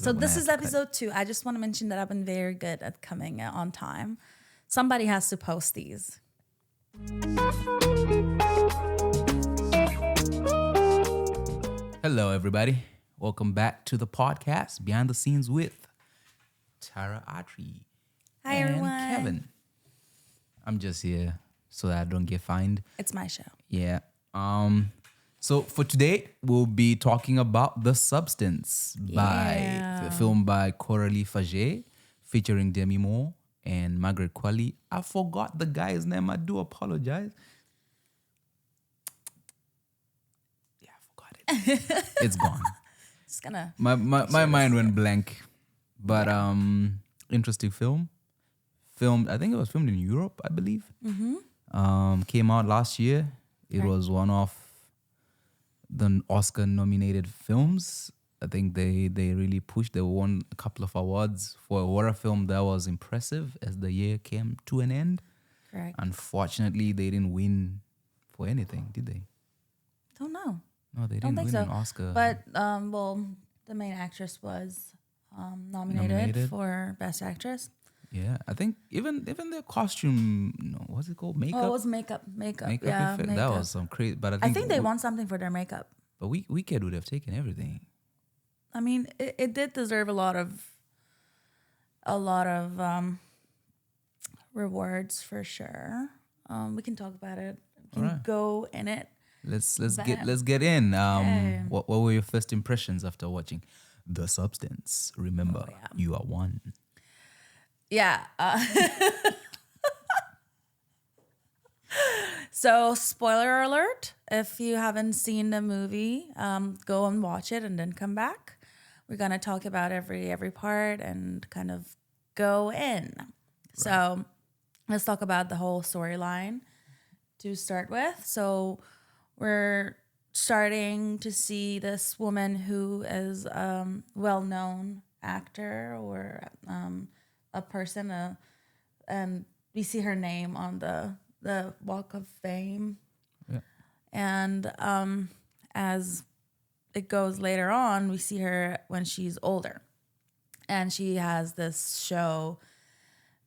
So this is episode 2. I just want to mention that I've been very good at coming on time. Somebody has to post these. Hello, everybody. Welcome back to the podcast, Behind the Scenes with Tara, Atri, Hi, and everyone. Kevin. I'm just here so that I don't get fined. It's my show. Yeah. So for today, we'll be talking about The Substance film by Coralie Fargeat, featuring Demi and Margaret Qualley. I forgot the guy's name. I do apologize. Yeah, I forgot it. It's gone. Just gonna. My mind went blank. But interesting film. I think it was filmed in Europe, I believe. Mm-hmm. Came out last year. It was one of the Oscar-nominated films. I think they really pushed. They won a couple of awards for a horror film that was impressive as the year came to an end. Correct. Unfortunately, they didn't win for anything, did they? Don't know. No, they didn't win an Oscar. But the main actress was nominated for Best Actress. Yeah, I think even their costume, what's it called? Makeup. Oh, it was makeup. Yeah, makeup. That was some crazy. But I think they won something for their makeup. But Wicked would have taken everything. I mean, it did deserve a lot of rewards for sure. We can talk about it. We can go in it. Let's get in. What were your first impressions after watching The Substance? Remember, you are one. Yeah. So, spoiler alert, if you haven't seen the movie, go and watch it and then come back. We're going to talk about every part and kind of go in. Right. So, let's talk about the whole storyline to start with. So, we're starting to see this woman who is a well-known actor or a person, and we see her name on the Walk of Fame. Yeah. And as it goes later on, we see her when she's older. And she has this show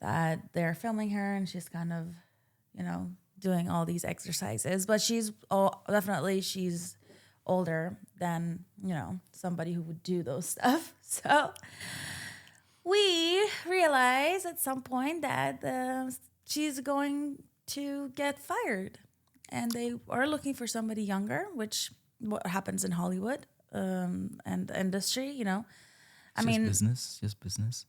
that they're filming her, and she's kind of, doing all these exercises. But she's older than, somebody who would do those stuff. So we realize at some point that she's going to get fired, and they are looking for somebody younger, which what happens in Hollywood and the industry, Just business.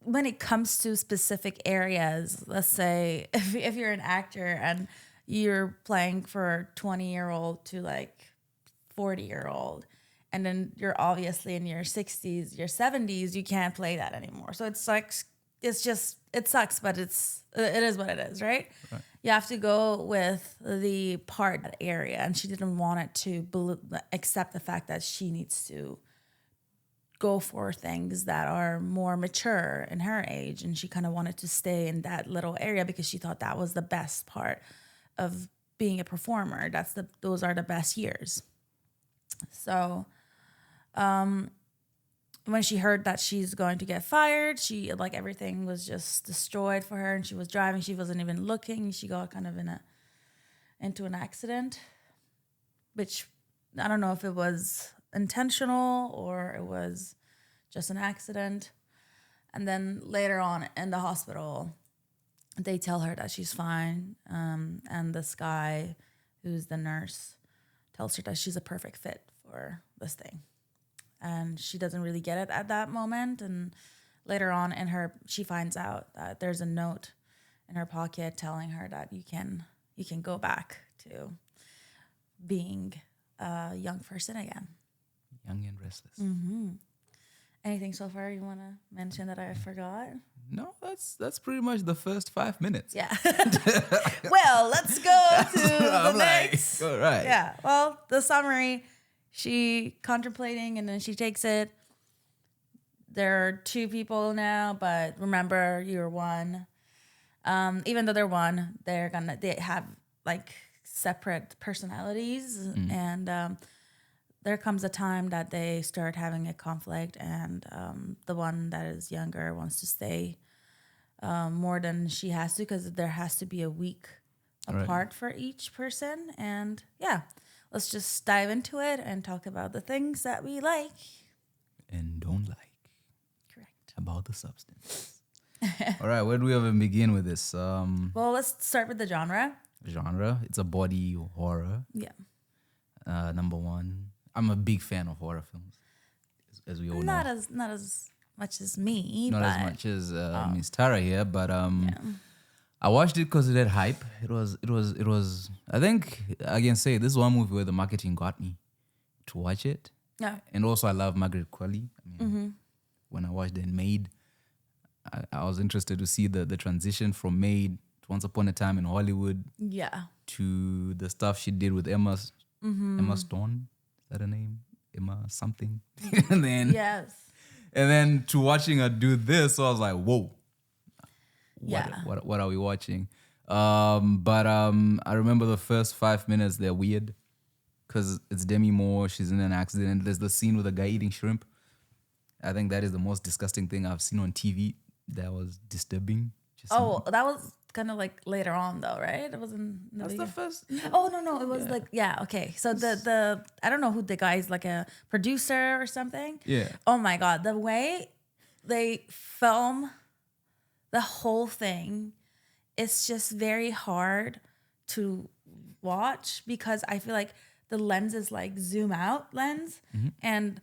When it comes to specific areas, let's say if you're an actor and you're playing for 20-year-old to like 40-year-old, and then you're obviously in your 60s, your 70s, you can't play that anymore. So it's like, it sucks, but it is what it is, right? You have to go with the part area, and she didn't want it to accept the fact that she needs to go for things that are more mature in her age, and she kind of wanted to stay in that little area because she thought that was the best part of being a performer. Those are the best years. So when she heard that she's going to get fired, she everything was just destroyed for her, and she was driving. She wasn't even looking. She got kind of into an accident, which I don't know if it was intentional or it was just an accident. And then later on in the hospital, they tell her that she's fine. And this guy, who's the nurse, tells her that she's a perfect fit for this thing. And she doesn't really get it at that moment. And later on she finds out that there's a note in her pocket telling her that you can go back to being a young person again. Young and restless. Mm-hmm. Anything so far you want to mention that I forgot? No, that's pretty much the first 5 minutes. Yeah. Well, let's go to the next. All right. Yeah. Well, the summary, she contemplating and then she takes it. There are 2 people now, but remember, you're one. Even though they're one, they have like separate personalities, and there comes a time that they start having a conflict, and the one that is younger wants to stay more than she has to, because there has to be a week apart for each person. And yeah, let's just dive into it and talk about the things that we like and don't like. Correct. About the substance. All right, where do we even begin with this? Well, let's start with the genre. It's a body horror. Yeah. Number one. I'm a big fan of horror films, as we all know. Not as much as me. Not but as much as Miss Tara here, but I watched it because it had hype. It was. I think I can say this is one movie where the marketing got me to watch it. Yeah. And also, I love Margaret Qualley. I mean, when I watched it in Maid, I was interested to see the transition from Maid to Once Upon a Time in Hollywood. Yeah. To the stuff she did with Emma Stone. Is that her name? Emma something. And then yes. And then to watching her do this, so I was like, whoa. Yeah. What are we watching? But I remember the first 5 minutes, they're weird. Because it's Demi Moore, she's in an accident. There's the scene with the guy eating shrimp. I think that is the most disgusting thing I've seen on TV. That was disturbing. That was kind of like later on though, right? It wasn't. That's the first. Oh no, it was okay. So the I don't know who the guy is, like a producer or something. Yeah. Oh my god, the way they film the whole thing, it's just very hard to watch, because I feel like the lens is like zoom out lens, and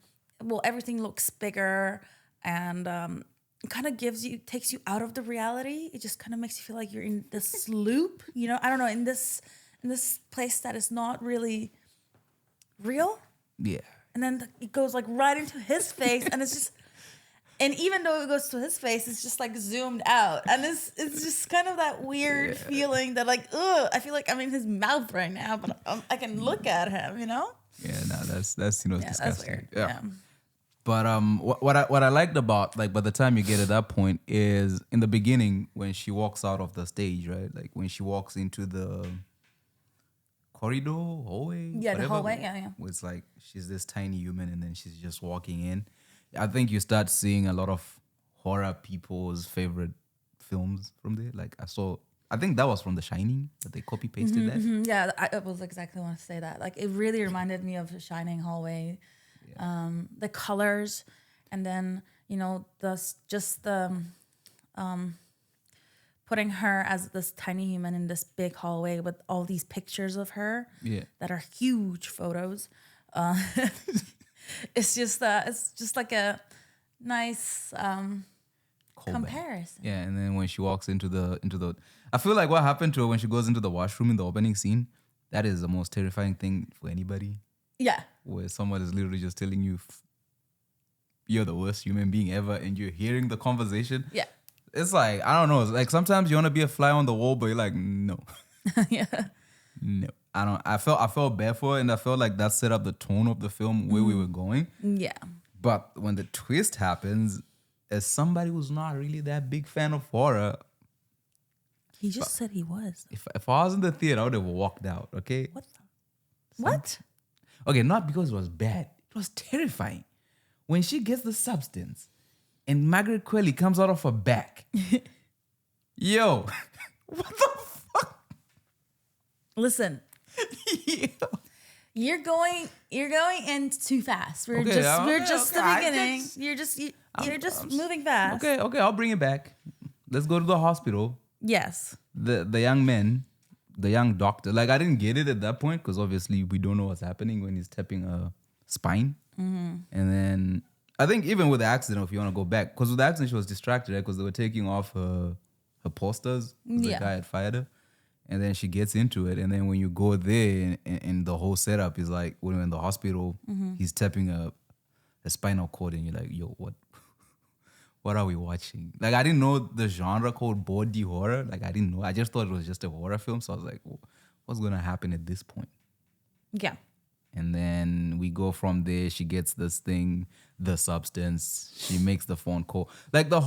everything looks bigger, and it kind of takes you out of the reality. It just kind of makes you feel like you're in this loop, I don't know, in this place that is not really real. Yeah. And then it goes like right into his face, and it's just, and even though it goes to his face, it's just like zoomed out, and it's just kind of that weird feeling that like, I feel like I'm in his mouth right now, but I can look at him, Yeah, no, that's disgusting. That's weird. Yeah. But what I liked about, like, by the time you get to that point is in the beginning when she walks out of the stage, right? Like when she walks into the corridor, hallway. Yeah, whatever, the hallway. Yeah. where it's like she's this tiny human and then she's just walking in. I think you start seeing a lot of horror people's favorite films from there. Like I think that was from The Shining that they copy pasted that. Yeah, I was exactly want to say that. Like it really reminded me of The Shining hallway. The colors, and then the putting her as this tiny human in this big hallway with all these pictures of her that are huge photos. It's just like a nice comparison. Yeah, and then when she walks into the I feel like what happened to her when she goes into the washroom in the opening scene, that is the most terrifying thing for anybody. Yeah. Where someone is literally just telling you you're the worst human being ever, and you're hearing the conversation. Yeah. It's like, I don't know. It's like sometimes you want to be a fly on the wall, but you're like, no. Yeah. No. I felt bad for her, and I felt like that set up the tone of the film where we were going. Yeah. But when the twist happens, as somebody who's not really that big fan of horror, he just said he was. If I was in the theater, I would have walked out, okay? What? Okay, not because it was bad. It was terrifying. When she gets the substance and Margaret Qualley comes out of her back. Yo, what the fuck? Listen. Yo. You're going in too fast. We're Okay, just the beginning. You're just moving fast. Okay, I'll bring it back. Let's go to the hospital. Yes. The young man, the young doctor, like I didn't get it at that point because obviously we don't know what's happening when he's tapping a spine. Mm-hmm. And then I think even with the accident, if you want to go back, because with the accident she was distracted, right? Because they were taking off her posters. The guy had fired her. And then she gets into it. And then when you go there and the whole setup is like when we're in the hospital, he's tapping a spinal cord and you're like, yo, what are we watching? Like, I didn't know the genre called body horror. Like, I didn't know. I just thought it was just a horror film. So I was like, what's going to happen at this point? Yeah. And then we go from there. She gets this thing, the substance. She makes the phone call. Like, the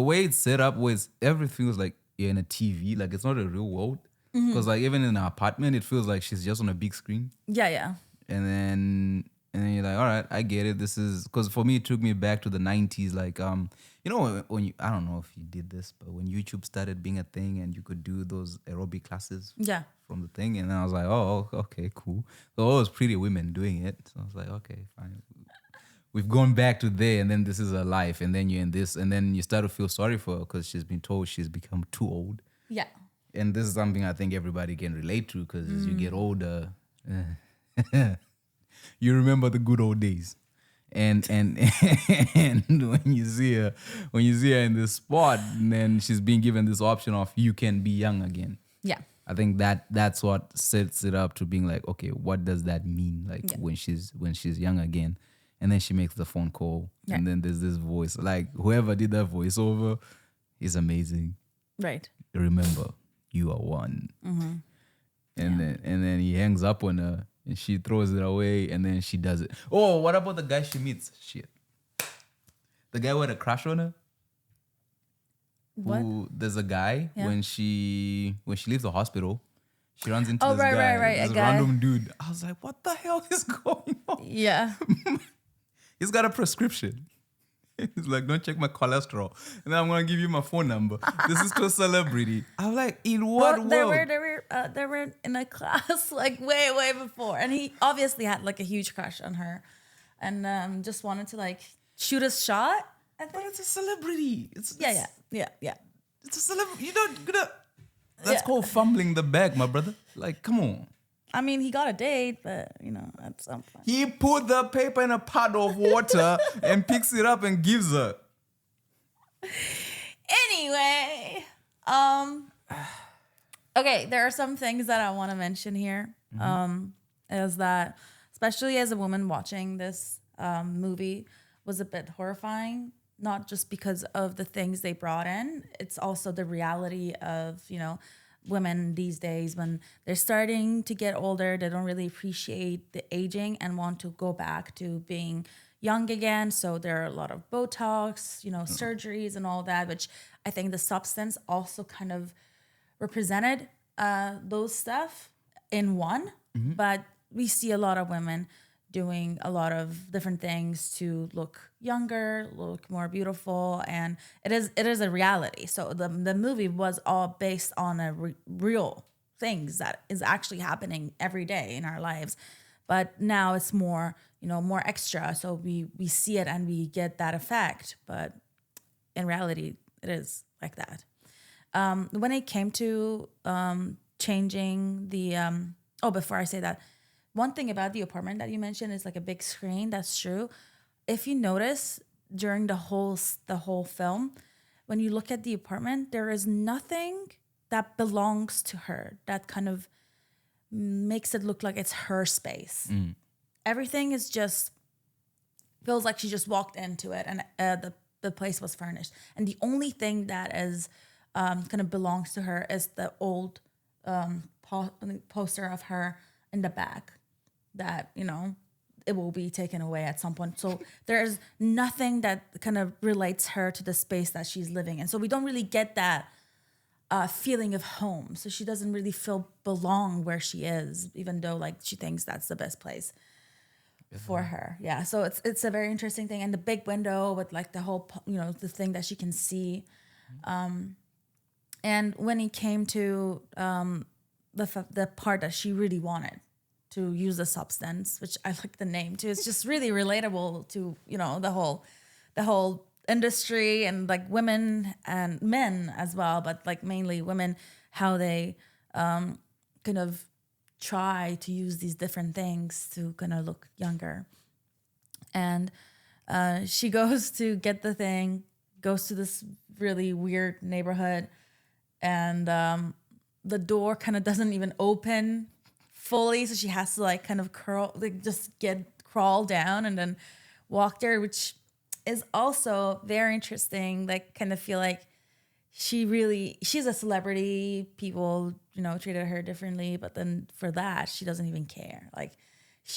way it's set up was everything was like you're in a TV. Like, it's not a real world. Because, like, even in her apartment, it feels like she's just on a big screen. Yeah. And then And then you're like, all right, I get it. This is because for me, it took me back to the 90s. Like, you know, when you, I don't know if you did this, but when YouTube started being a thing and you could do those aerobic classes Yeah. from the thing. And then I was like, oh, okay, cool. So all those pretty women doing it. So I was like, okay, fine. We've gone back to there, and then this is her life. And then you're in this, and then you start to feel sorry for her because she's been told she's become too old. Yeah. And this is something I think everybody can relate to because as you get older, you remember the good old days. And and when you see her in this spot, and then she's being given this option of you can be young again. Yeah. I think that's what sets it up to being like, okay, what does that mean? Like when she's young again, and then she makes the phone call, and then there's this voice. Like whoever did that voiceover is amazing. Right. Remember, you are one. And then he hangs up on her, and she throws it away, and then she does it. Oh, what about the guy she meets? Shit, the guy with a crush on her. What? There's a guy when she leaves the hospital, she runs into this right, guy, right, this a guy. random dude. I was like, what the hell is going on? Yeah. He's got a prescription. He's like, don't check my cholesterol, and then I'm gonna give you my phone number. This is to a celebrity. I'm like, in what world? They were in a class like way before, and he obviously had like a huge crush on her, and just wanted to like shoot a shot. I think. But it's a celebrity. Yeah. It's a celebrity. You don't gonna. That's called fumbling the bag, my brother. Like, come on. I mean, he got a date, but you know, at some point. He put the paper in a pot of water and picks it up and gives her. Anyway, okay, there are some things that I want to mention here. Is that especially as a woman watching this movie was a bit horrifying. Not just because of the things they brought in, it's also the reality of, you know, women these days when they're starting to get older, they don't really appreciate the aging and want to go back to being young again. So there are a lot of Botox, you know, surgeries and all that, which I think the substance also kind of represented those stuff in one. But we see a lot of women doing a lot of different things to look younger, look more beautiful, and it is a reality. So the movie was all based on a real things that is actually happening every day in our lives, but now it's more, you know, more extra. So we see it and we get that effect, but in reality, it is like that. When it came to changing the before I say that. One thing about the apartment that you mentioned is like a big screen. That's true. If you notice during the whole film, when you look at the apartment, there is nothing that belongs to her that kind of makes it look like it's her space. Everything is just feels like she just walked into it and the place was furnished. And the only thing that is kind of belongs to her is the old poster of her in the back. That, you know, it will be taken away at some point. So there's nothing that kind of relates her to the space that she's living in. So we don't really get that feeling of home. So she doesn't really feel belong where she is, even though like she thinks that's the best place for her. Yeah. So it's a very interesting thing. And the big window with like the whole, you know, the thing that she can see. And when it came to the part that she really wanted to use the substance, which I like the name too. It's just really relatable to, you know, the whole industry and like women and men as well, but like mainly women, how they kind of try to use these different things to kind of look younger. And she goes to get the thing, goes to this really weird neighborhood, and the door kind of doesn't even open fully, so she has to like kind of crawl down and then walk there, which is also very interesting. Like, kind of feel like she's a celebrity. People, you know, treated her differently, but then for that, she doesn't even care. Like,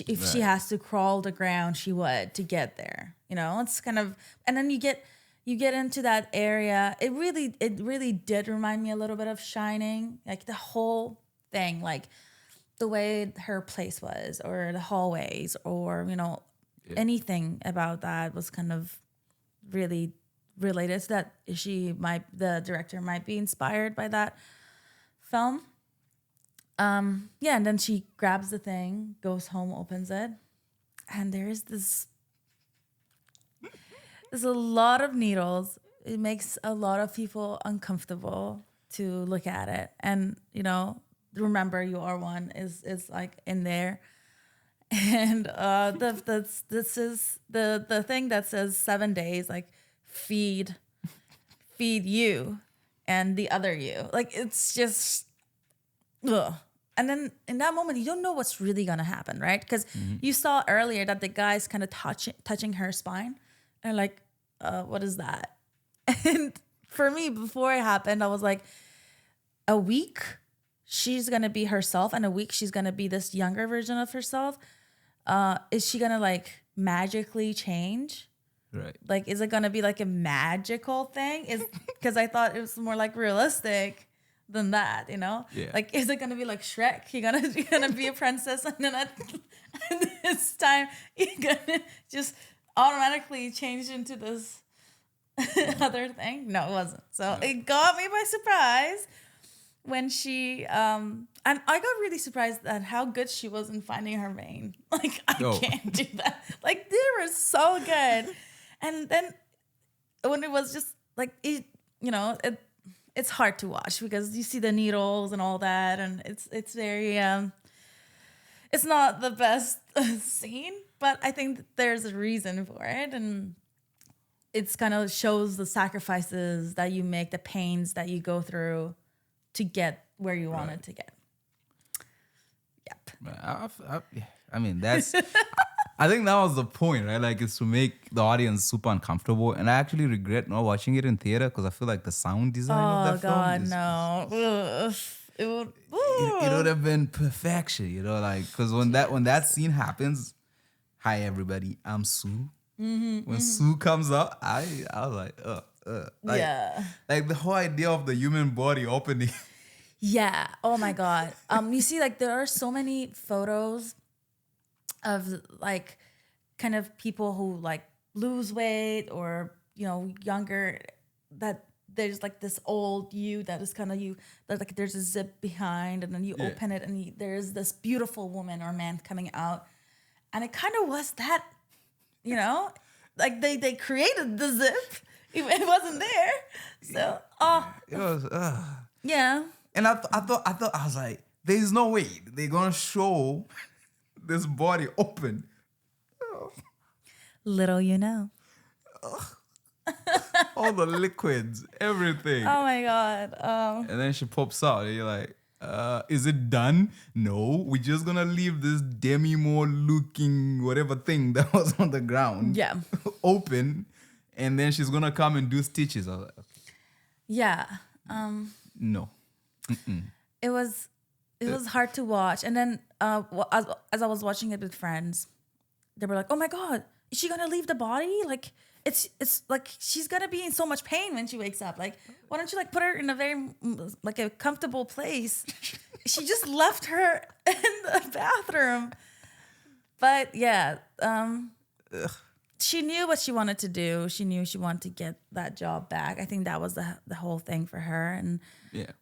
if she has to crawl the ground, she would to get there. You know, it's kind of, and then you get into that area. It really did remind me a little bit of Shining, like the whole thing, like the way her place was, or the hallways, or anything about that was kind of really related to that. The director might be inspired by that film. And then she grabs the thing, goes home, opens it, and there's a lot of needles. It makes a lot of people uncomfortable to look at it. And, remember you are one is like in there. And this is the thing that says 7 days, like feed you and the other you. Like, it's just, ugh. And then in that moment, you don't know what's really going to happen, right? Because you saw earlier that the guy's kind of touching her spine. And like, what is that? And for me, before it happened, I was like, a week, she's going to be herself. And a week, she's going to be this younger version of herself. Is she going to like magically change? Right. Like, is it going to be like a magical thing? Because I thought it was more like realistic than that, Yeah. Like, is it gonna be like Shrek? You're gonna be a princess, and then at this time you're gonna just automatically change into this other thing? No, it wasn't. So it got me by surprise when she and I got really surprised at how good she was in finding her vein. Like, I can't do that. Like, they were so good. And then when it was just like it's hard to watch because you see the needles and all that, and it's very it's not the best scene, but I think that there's a reason for it, and it's kind of shows the sacrifices that you make, the pains that you go through to get where you wanted to get. Yep. I mean, that's. I think that was the point, right? Like, it's to make the audience super uncomfortable. And I actually regret not watching it in theater because I feel like the sound design of that film. Oh, God, no. It would have been perfection, like, because when that scene happens, hi, everybody, I'm Sue. When Sue comes out, I was like, yeah. Like, the whole idea of the human body opening. Yeah. Oh, my God. You see, like, there are so many photos of like kind of people who like lose weight or younger, that there's like this old you that is kind of you that like there's a zip behind, and then you open it and there's this beautiful woman or man coming out, and it kind of was that, like they created the zip. It wasn't there, so it was yeah. And I thought I was like, there's no way they're gonna show this body open. Little you know. All the liquids, everything. Oh my God. And then she pops out and you're like, is it done? No, we're just gonna leave this Demi more looking whatever thing that was on the ground open, and then she's gonna come and do stitches. I was like, okay. Yeah. No. It was hard to watch. And then as I was watching it with friends, they were like, oh my God, is she gonna leave the body? Like, it's like she's gonna be in so much pain when she wakes up. Like, why don't you like put her in a very like a comfortable place? She just left her in the bathroom. But yeah, she knew what she wanted to do. She knew she wanted to get that job back. I think that was the whole thing for her. And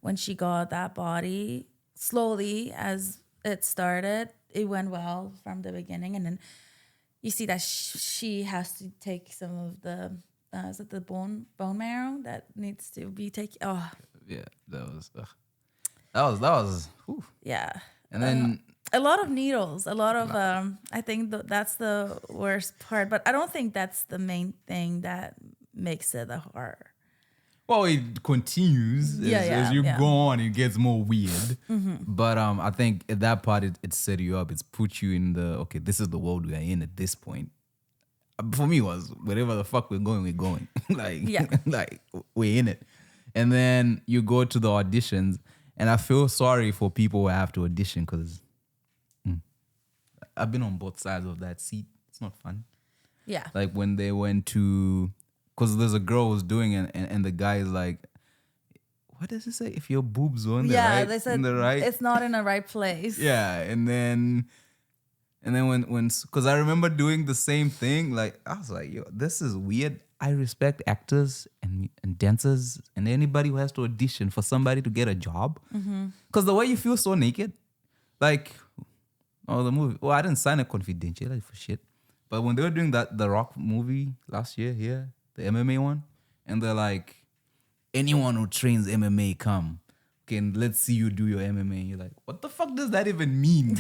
when she got that body, slowly as it started, it went well from the beginning. And then you see that she has to take some of the is it the bone marrow that needs to be taken? Oh yeah, that was whew. Yeah. And then a lot of needles, a lot of I think that's the worst part, but I don't think that's the main thing that makes it a horror. Well, it continues as you go on. It gets more weird. But I think at that part, it set you up. It's put you in okay, this is the world we are in at this point. For me, it was wherever the fuck we're going. like we're in it. And then you go to the auditions, and I feel sorry for people who have to audition because I've been on both sides of that seat. It's not fun. Yeah. Like when they went to... Because there's a girl who's doing it, and the guy is like, what does it say? If your boobs were in the Yeah, right, they said in the right, it's not in the right place. yeah, and then when because I remember doing the same thing, like I was like, yo, this is weird. I respect actors and dancers and anybody who has to audition for somebody to get a job, because the way you feel so naked, like, oh, the movie. Well, I didn't sign a confidentiality for shit, but when they were doing that The Rock movie last year, here, the MMA one, and they're like, anyone who trains MMA, come. Okay, and let's see you do your MMA. You're like, what the fuck does that even mean?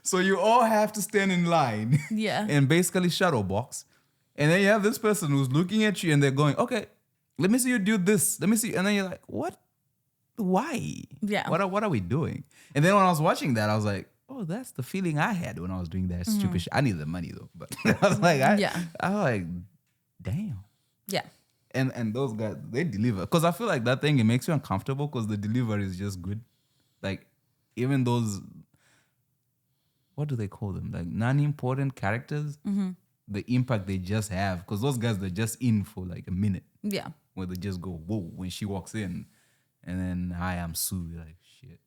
So you all have to stand in line Yeah. and basically shadow box. And then you have this person who's looking at you and they're going, okay, let me see you do this. Let me see. And then you're like, what? Why? Yeah. What are we doing? And then when I was watching that, I was like, oh, that's the feeling I had when I was doing that stupid shit. I needed the money though. But I was like, I was like, damn. Yeah. And those guys, they deliver. Because I feel like that thing, it makes you uncomfortable because the delivery is just good. Like, even those, what do they call them? Like, non-important characters, the impact they just have. Because those guys, they're just in for like a minute. Yeah. Where they just go, whoa, when she walks in. And then, hi, I'm Sue. You're like, shit.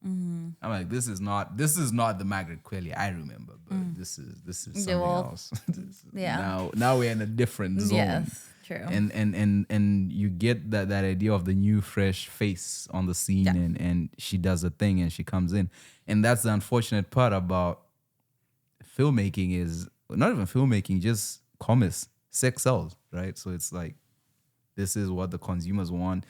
I'm like, this is not the Margaret Qualley I remember, but this is something else. Now we're in a different zone. Yes, true. And you get that idea of the new fresh face on the scene, and she does a thing and she comes in. And that's the unfortunate part about filmmaking is not even filmmaking, just commerce, sex sells, right? So it's like, this is what the consumers want.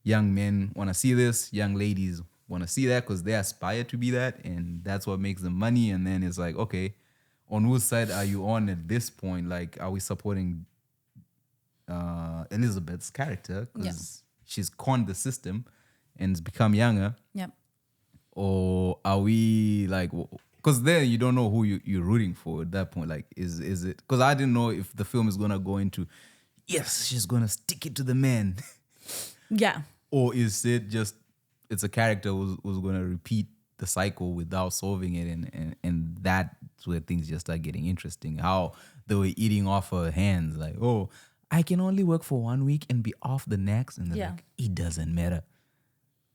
Young men want to see this, young ladies want to see that because they aspire to be that, and that's what makes them money. And then it's like, okay, on whose side are you on at this point? Like, are we supporting Elizabeth's character because she's conned the system and has become younger? Yep. Or are we like, because then you don't know who you're rooting for at that point. Like, is it, because I didn't know if the film is going to go into, yes, she's going to stick it to the man. Yeah. Or is it just, it's a character who's going to repeat the cycle without solving it, and that's where things just start getting interesting. How they were eating off her hands, like, oh, I can only work for 1 week and be off the next, and they're like, it doesn't matter.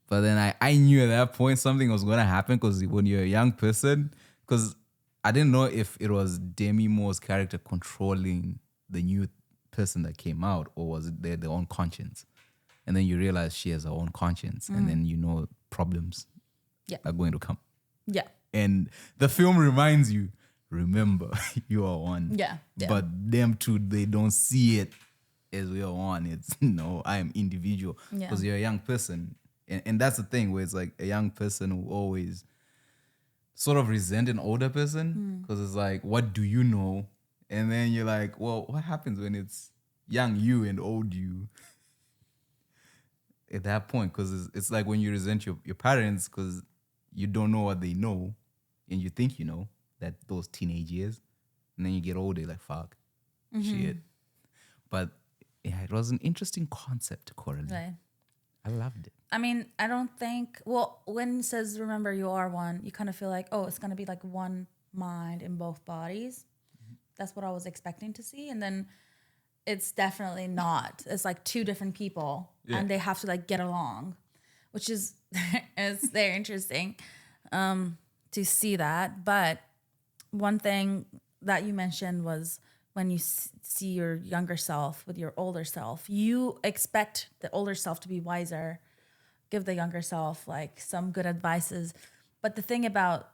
But then I knew at that point something was going to happen, because when you're a young person, because I didn't know if it was Demi Moore's character controlling the new person that came out, or was it their own conscience? And then you realize she has her own conscience, and then you know problems are going to come. Yeah. And the film reminds you, remember, you are one. Yeah. But them two, they don't see it as we are one. It's, no, I am individual. Because you're a young person. And that's the thing, where it's like a young person who always sort of resent an older person, because it's like, what do you know? And then you're like, well, what happens when it's young you and old you? At that point, because it's like when you resent your parents because you don't know what they know, and you think you know, that those teenage years, and then you get older, like, fuck, shit. But yeah, it was an interesting concept, Coralie. Right. I loved it. I mean, I don't think, well, when it says, remember, you are one, you kind of feel like, oh, it's going to be like one mind in both bodies. That's what I was expecting to see. And then it's definitely not. It's like two different people, and they have to like get along, which is it's very interesting to see that. But one thing that you mentioned was when you see your younger self with your older self, you expect the older self to be wiser, give the younger self like some good advices. But the thing about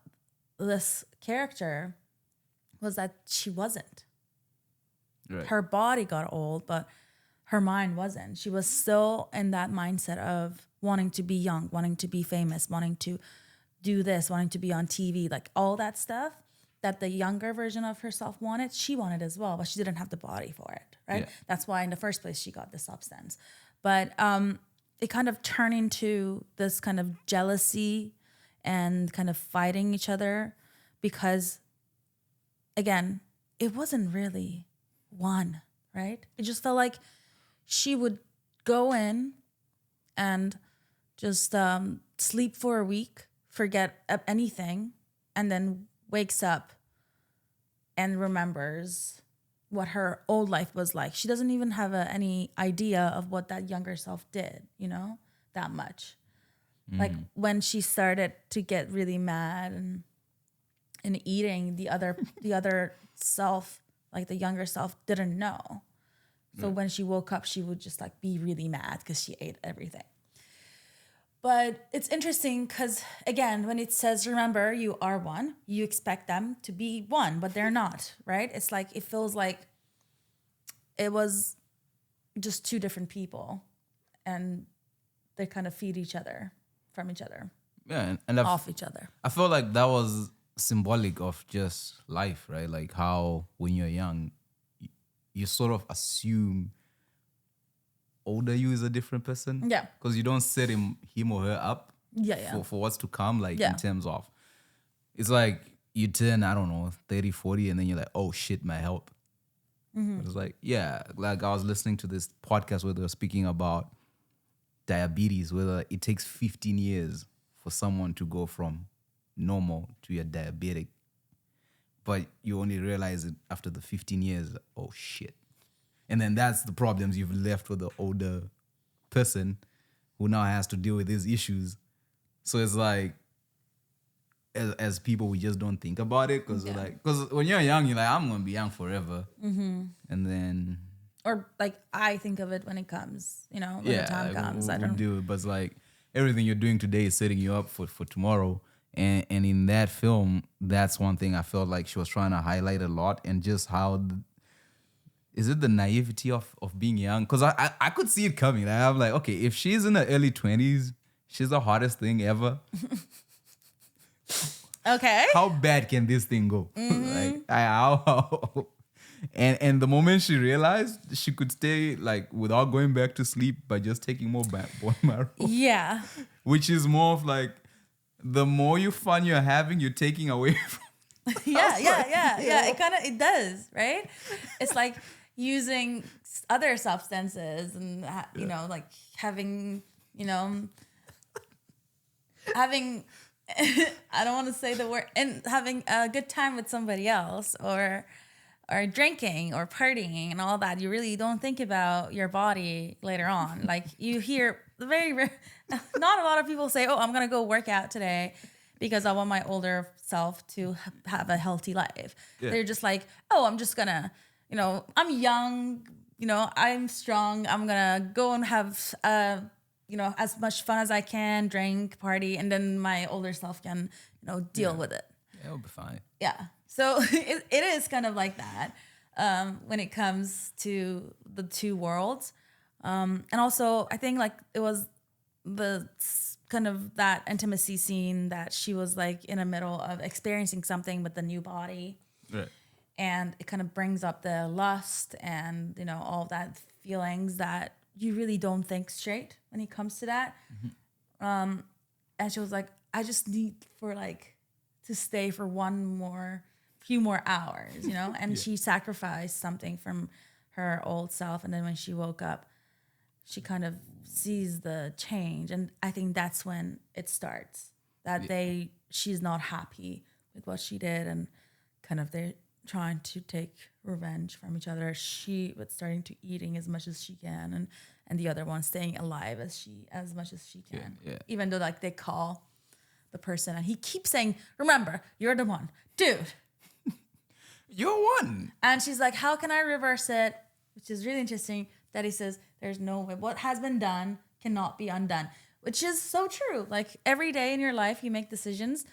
this character was that she wasn't. Right. Her body got old, but her mind wasn't. She was still in that mindset of wanting to be young, wanting to be famous, wanting to do this, wanting to be on TV, like all that stuff that the younger version of herself wanted, she wanted as well, but she didn't have the body for it, right? Yeah. That's why in the first place she got the substance. But it kind of turned into this kind of jealousy and kind of fighting each other because, again, it wasn't really one, right? It just felt like she would go in and just sleep for a week, forget anything, and then wakes up and remembers what her old life was like. She doesn't even have any idea of what that younger self did, that much. Like when she started to get really mad and eating, the other self, like the younger self, didn't know. So when she woke up, she would just like be really mad because she ate everything. But it's interesting because, again, when it says, remember, you are one, you expect them to be one, but they're not, right? It's like, it feels like it was just two different people and they kind of feed each other from each other. Yeah, and off each other. I felt like that was symbolic of just life, right? Like how when you're young, you sort of assume older you is a different person. Yeah. Because you don't set him or her up for what's to come, like in terms of, it's like you turn, I don't know, 30, 40, and then you're like, oh shit, my health. But it's like, like I was listening to this podcast where they were speaking about diabetes, whether it takes 15 years for someone to go from normal to your diabetic, but you only realize it after the 15 years. Oh shit. And then that's the problems you've left with the older person who now has to deal with these issues. So it's like, as people, we just don't think about it because when you're young, you're like, I'm going to be young forever. And then... Or like I think of it when it comes, when the time comes. I don't do it, but it's like everything you're doing today is setting you up for tomorrow. And in that film, that's one thing I felt like she was trying to highlight a lot, and just how is it the naivety of being young? Because I could see it coming. I'm like, okay, if she's in her early 20s, she's the hottest thing ever. Okay. How bad can this thing go? Like, and the moment she realized she could stay like without going back to sleep by just taking more bone marrow. Yeah. Which is more of like, the more fun you're having, you're taking away from. Yeah. It does, right? It's like using other substances and like having I don't want to say the word, and having a good time with somebody else, or drinking or partying and all that. You really don't think about your body later on. Like you hear not a lot of people say, oh, I'm going to go work out today because I want my older self to have a healthy life. Yeah. They're just like, oh, I'm just going to, I'm young, I'm strong. I'm going to go and have, as much fun as I can, drink, party, and then my older self can, deal with it. Yeah, it'll be fine. Yeah. So it is kind of like that when it comes to the two worlds. And also, I think like it was the kind of that intimacy scene that she was like in the middle of experiencing something with the new body. Right. And it kind of brings up the lust and, all of that feelings that you really don't think straight when it comes to that. Mm-hmm. And she was like, I just need to stay for few more hours, and she sacrificed something from her old self. And then when she woke up, she kind of sees the change. And I think that's when it starts, that she's not happy with what she did, and kind of they're trying to take revenge from each other. She was starting to eating as much as she can, and the other one staying alive as much as she can. Yeah. Even though like they call the person and he keeps saying, remember, you're the one. Dude. You're one. And she's like, how can I reverse it? Which is really interesting that he says, there's no way. What has been done cannot be undone. Which is so true. Like every day in your life, you make decisions.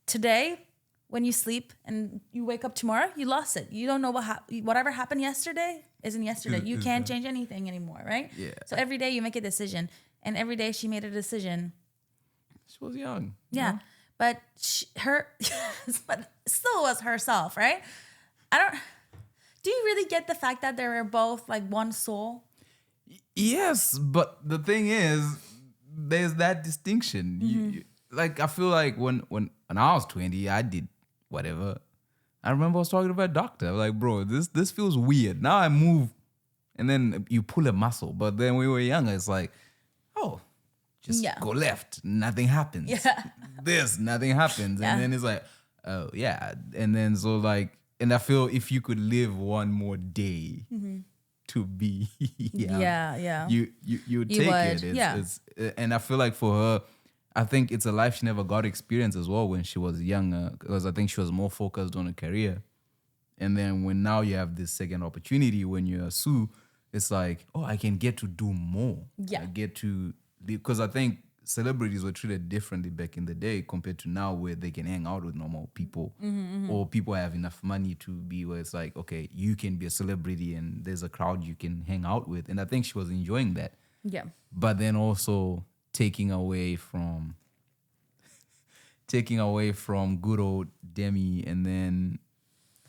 Today, when you sleep and you wake up tomorrow, you lost it. You don't know whatever happened yesterday isn't yesterday. You can't change anything anymore, right? Yeah. So every day you make a decision. And every day she made a decision. She was young. Yeah. You know? But but still was herself, right? Do you really get the fact that they were both like one soul? Yes, but the thing is, there's that distinction. Mm-hmm. I feel like when I was 20, I did whatever. I remember I was talking to a doctor. I was like, bro, this feels weird. Now I move, and then you pull a muscle. But then when we were younger, it's like, oh, just go left. Nothing happens. Yeah. Nothing happens. Yeah. And then it's like, oh, yeah. And then so like, and I feel if you could live one more day to be young, Yeah. you You take would, it. yeah. It's and I feel like for her, I think it's a life she never got to experience as well when she was younger, because I think she was more focused on her career. And then when now you have this second opportunity when you're a Sue, it's like, oh, I can get to do more. Yeah. I get to, because I think celebrities were treated differently back in the day compared to now, where they can hang out with normal people, or people have enough money to be where it's like, okay, you can be a celebrity and there's a crowd you can hang out with. And I think she was enjoying that. Yeah. But then also taking away from good old Demi. And then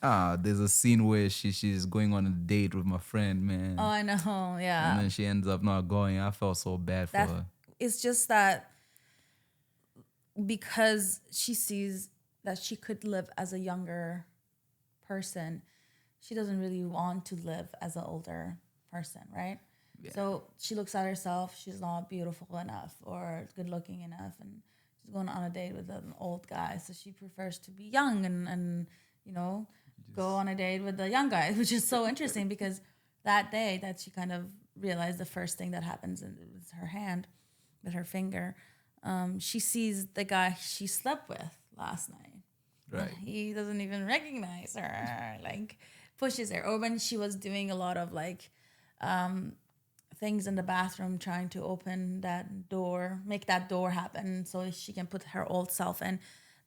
there's a scene where she's going on a date with my friend, man. Oh, I know. And Yeah. then she ends up not going. I felt so bad for her. It's just that because she sees that she could live as a younger person, she doesn't really want to live as an older person, right? Yeah. So she looks at herself, she's not beautiful enough or good looking enough, and she's going on a date with an old guy. So she prefers to be young and go on a date with the young guy, which is so interesting because that day that she kind of realized the first thing that happens with her hand, with her finger, she sees the guy she slept with last night. Right. He doesn't even recognize her, like pushes her. Or when she was doing a lot of like things in the bathroom, trying to open that door, make that door happen so she can put her old self in.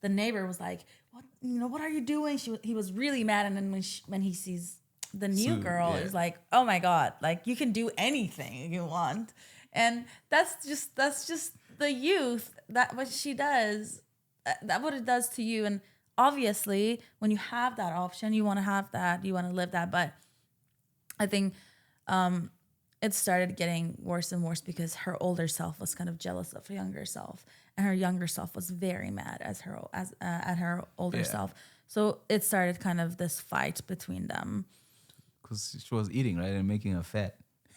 The neighbor was like, what are you doing? He was really mad. And then when he sees the new girl, he's like, oh my God, like you can do anything you want. And that's just the youth, that what she does, that what it does to you. And obviously when you have that option, you want to have that, you want to live that. But I think it started getting worse and worse because her older self was kind of jealous of her younger self, and her younger self was very mad at her older self. So it started kind of this fight between them. Because she was eating, right, and making her fat.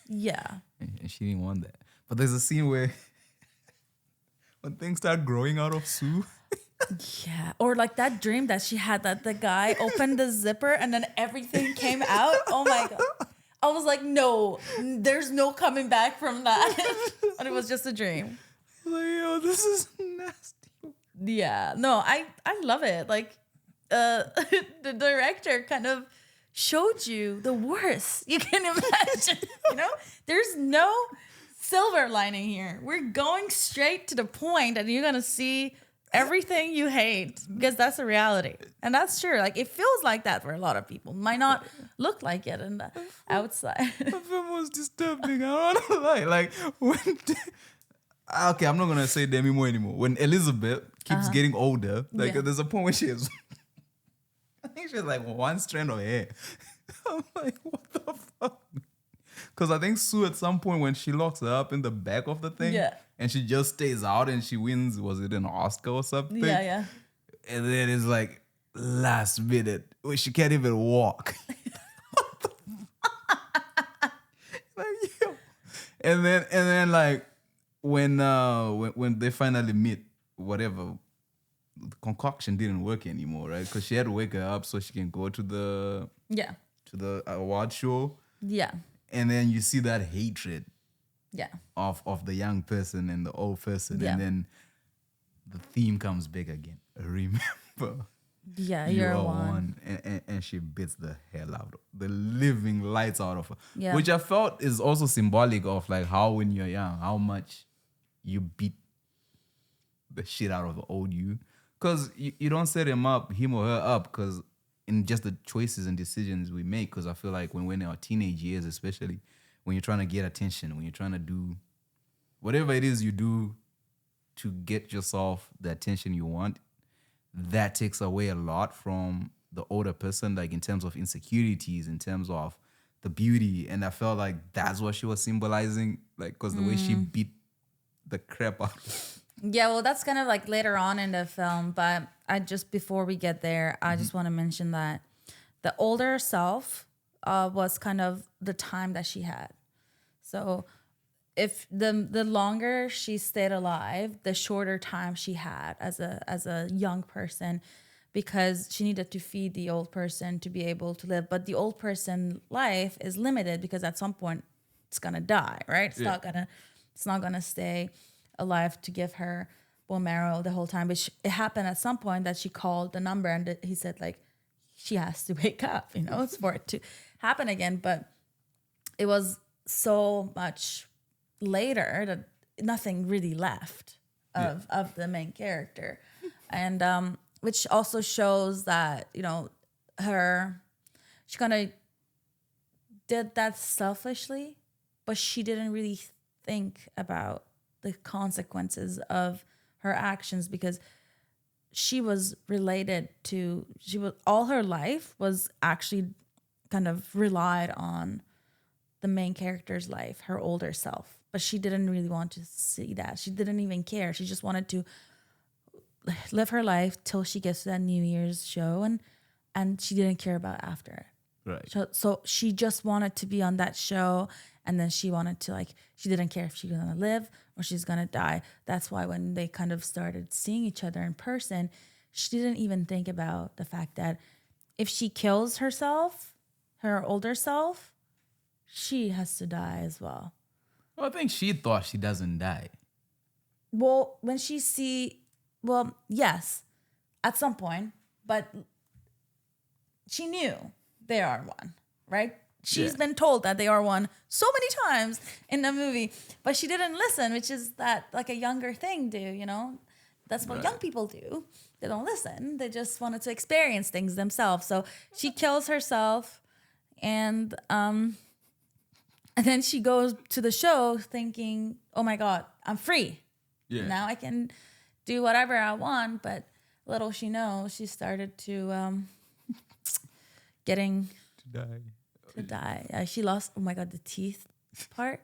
Yeah. And she didn't want that. But there's a scene where when things start growing out of Sue. Yeah. Or like that dream that she had that the guy opened the zipper and then everything came out. Oh my God. I was like, no, there's no coming back from that. But it was just a dream. Like, yo, this is nasty. Yeah. No, I love it. Like the director kind of showed you the worst you can imagine. There's no silver lining here. We're going straight to the point, and you're gonna see everything you hate because that's the reality, and that's true. Like it feels like that for a lot of people. Might not look like it in the outside. The film was disturbing. I don't lie. Like when. Okay, I'm not gonna say Demi Moore anymore. When Elizabeth keeps getting older, like there's a point where she has. I think she has like one strand of hair. I'm like, what the fuck? Because I think Sue at some point when she locks her up in the back of the thing, and she just stays out and she wins, was it an Oscar or something? Yeah. And then it's like last minute where she can't even walk. Like, yo. And then like when they finally meet, whatever. The concoction didn't work anymore, right? Because she had to wake her up so she can go to the award show. Yeah. And then you see that hatred. Yeah. Of the young person and the old person, and then the theme comes back again. Remember. Yeah, you're one. And she beats the hell out of the living lights out of her. Yeah. Which I felt is also symbolic of like how when you're young, how much you beat the shit out of the old you. Because you don't set him or her up, because in just the choices and decisions we make. Because I feel like when we're in our teenage years, especially when you're trying to get attention, when you're trying to do whatever it is you do to get yourself the attention you want, that takes away a lot from the older person, like in terms of insecurities, in terms of the beauty. And I felt like that's what she was symbolizing, like, because the way she beat the crap out of it. Yeah, well, that's kind of like later on in the film, but before we get there, I just want to mention that the older self was kind of the time that she had. So if the longer she stayed alive, the shorter time she had as a young person. because she needed to feed the old person to be able to live. But the old person life is limited because at some point it's gonna die, right? It's not gonna stay alive to give her bone marrow the whole time. But it happened at some point that she called the number and he said like she has to wake up, it's for it to happen again. But it was so much later that nothing really left of the main character, and which also shows that she kind of did that selfishly, but she didn't really think about the consequences of her actions because she was all her life was actually kind of relied on the main character's life, her older self. But she didn't really want to see that. She didn't even care. She just wanted to live her life till she gets to that New Year's show, and she didn't care about after it. Right. So she just wanted to be on that show, and then she wanted to she didn't care if she's gonna live or she's gonna die. That's why when they kind of started seeing each other in person, she didn't even think about the fact that if she kills herself, her older self, she has to die as well. Well, I think she thought she doesn't die. Well, yes, at some point, but she knew they are one, right? She's been told that they are one so many times in the movie, but she didn't listen, which is that like a younger thing do, That's what young people do. They don't listen. They just wanted to experience things themselves. So she kills herself, and then she goes to the show thinking, oh my God, I'm free. Yeah. Now I can do whatever I want. But little she knows, she started to getting to die. She lost, oh my God, the teeth part.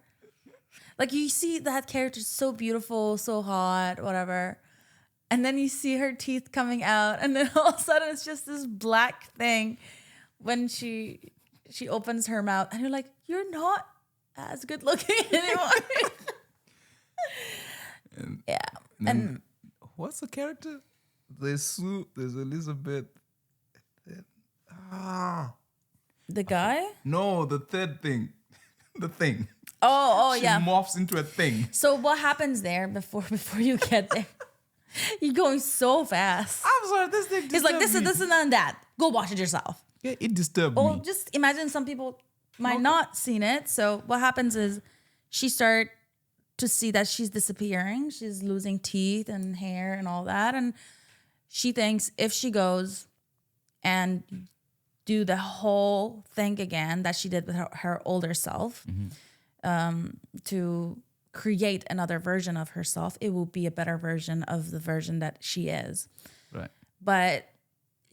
Like you see that character so beautiful, so hot, whatever. And then you see her teeth coming out. And then all of a sudden it's just this black thing when she opens her mouth. And you're like, you're not as good looking anymore. And what's the character? There's Sue, there's Elizabeth. The guy? No, the third thing. The thing. Oh, she yeah. morphs into a thing. So what happens there before you get there? You're going so fast. I'm sorry, this thing disturbed It's like, this me. is and that. Go watch it yourself. Yeah, it disturbed me. Or just imagine some people might not seen it. So what happens is she started to see that she's disappearing. She's losing teeth and hair and all that. And she thinks if she goes and do the whole thing again that she did with her older self, to create another version of herself, it will be a better version of the version that she is. Right. But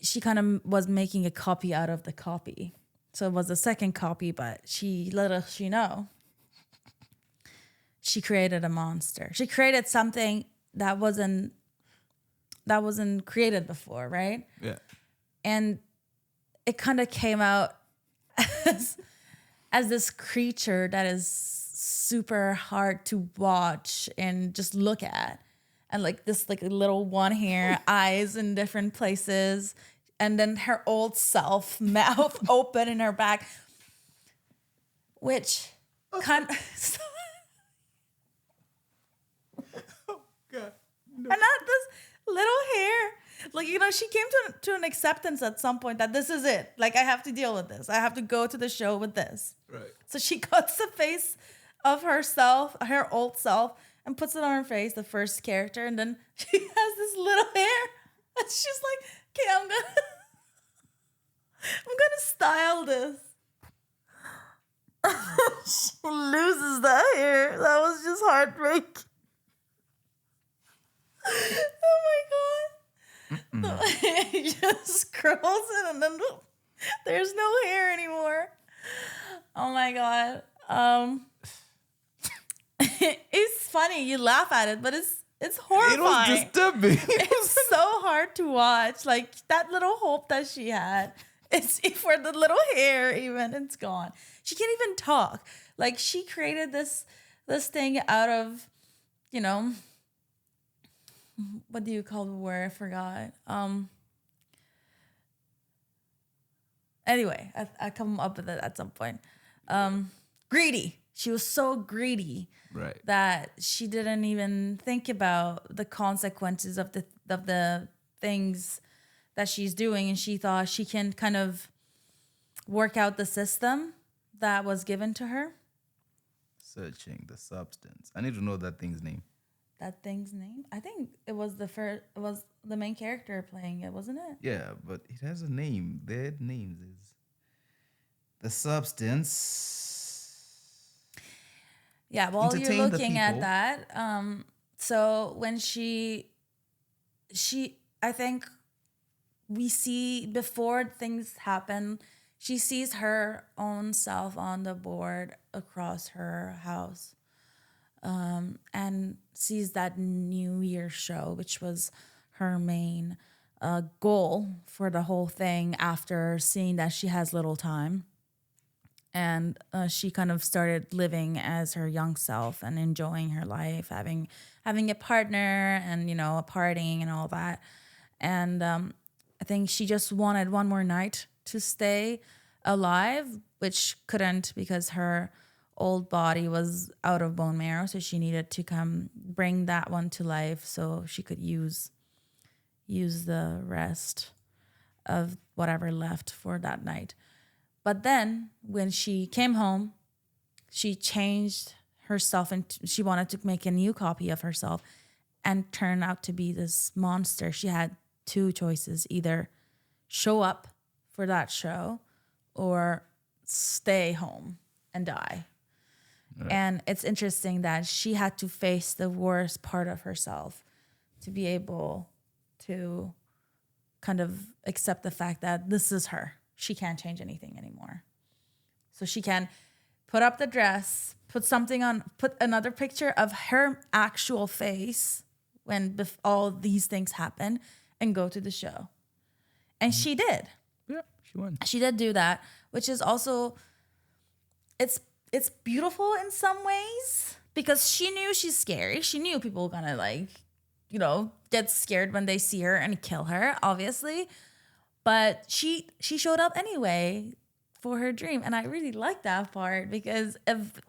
she kind of was making a copy out of the copy. So it was a second copy, but little she know, she created a monster. She created something that wasn't created before, right? Yeah. And it kind of came out as this creature that is super hard to watch and just look at. And like this like little one hair, eyes in different places. And then her old self, mouth open in her back. Which kind of... Oh, God. No. And not this little hair. Like, she came to an acceptance at some point that this is it. Like, I have to deal with this. I have to go to the show with this. Right. So she cuts the face of herself, her old self, and puts it on her face, the first character. And then she has this little hair. And she's like, okay, I'm gonna style this. She loses the hair. That was just heartbreaking. Oh my God. It just curls it and then there's no hair anymore. Oh my God. It's funny. You laugh at it, but it's horrifying. It was disturbing. It's so hard to watch. Like that little hope that she had. It's for the little hair even. It's gone. She can't even talk. Like she created this thing out of, what do you call the word? I forgot. Anyway, I come up with it at some point. Greedy. She was so greedy Right. that she didn't even think about the consequences of the things that she's doing, and she thought she can kind of work out the system that was given to her. Searching the substance. I need to know that thing's name. That thing's name? I think it was the main character playing it, wasn't it? Yeah, but it has a name. Their names is the substance. Yeah, while you're Entertain the looking at people. that, so when she, I think we see before things happen, she sees her own self on the board across her house, and sees that New Year show, which was her main goal for the whole thing after seeing that she has little time. And she kind of started living as her young self and enjoying her life, having a partner and, partying and all that. And I think she just wanted one more night to stay alive, which couldn't because her old body was out of bone marrow. So she needed to come bring that one to life so she could use the rest of whatever left for that night. But then when she came home, she changed herself and she wanted to make a new copy of herself and turn out to be this monster. She had two choices: either show up for that show or stay home and die. Right. And it's interesting that she had to face the worst part of herself to be able to kind of accept the fact that this is her. She can't change anything anymore. So she can put up the dress, put another picture of her actual face when all these things happen, and go to the show. And she did. Yeah, she won. She did do that, which is also, it's beautiful in some ways because she knew she's scary. She knew people were gonna get scared when they see her and kill her, obviously. But she showed up anyway for her dream. And I really like that part because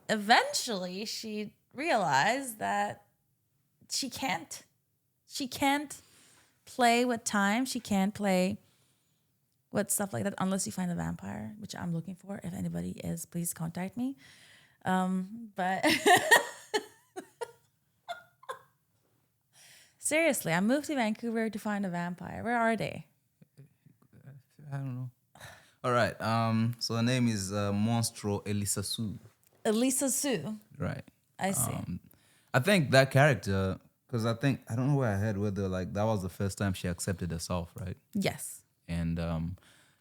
eventually she realized that she can't play with time. She can't play with stuff like that unless you find a vampire, which I'm looking for. If anybody is, please contact me. But seriously, I moved to Vancouver to find a vampire. Where are they? I don't know. All right. So her name is Monstro Elisa Sue. Elisa Sue. Right. I see. I think that character, because I don't know where I heard whether that was the first time she accepted herself, right? Yes. And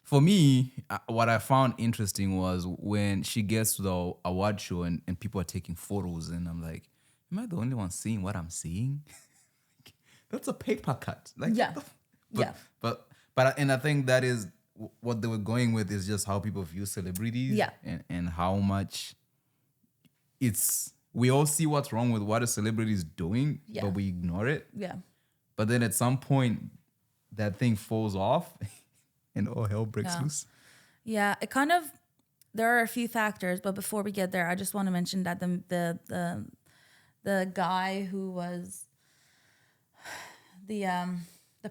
for me, what I found interesting was when she gets to the award show and people are taking photos, and I'm like, am I the only one seeing what I'm seeing? That's a paper cut. Yeah. But I think that is what they were going with, is just how people view celebrities. Yeah. And how much we all see what's wrong with what a celebrity is doing, but we ignore it. Yeah. But then at some point, that thing falls off and all hell breaks loose. Yeah, it kind of, there are a few factors, but before we get there, I just want to mention that the guy who was the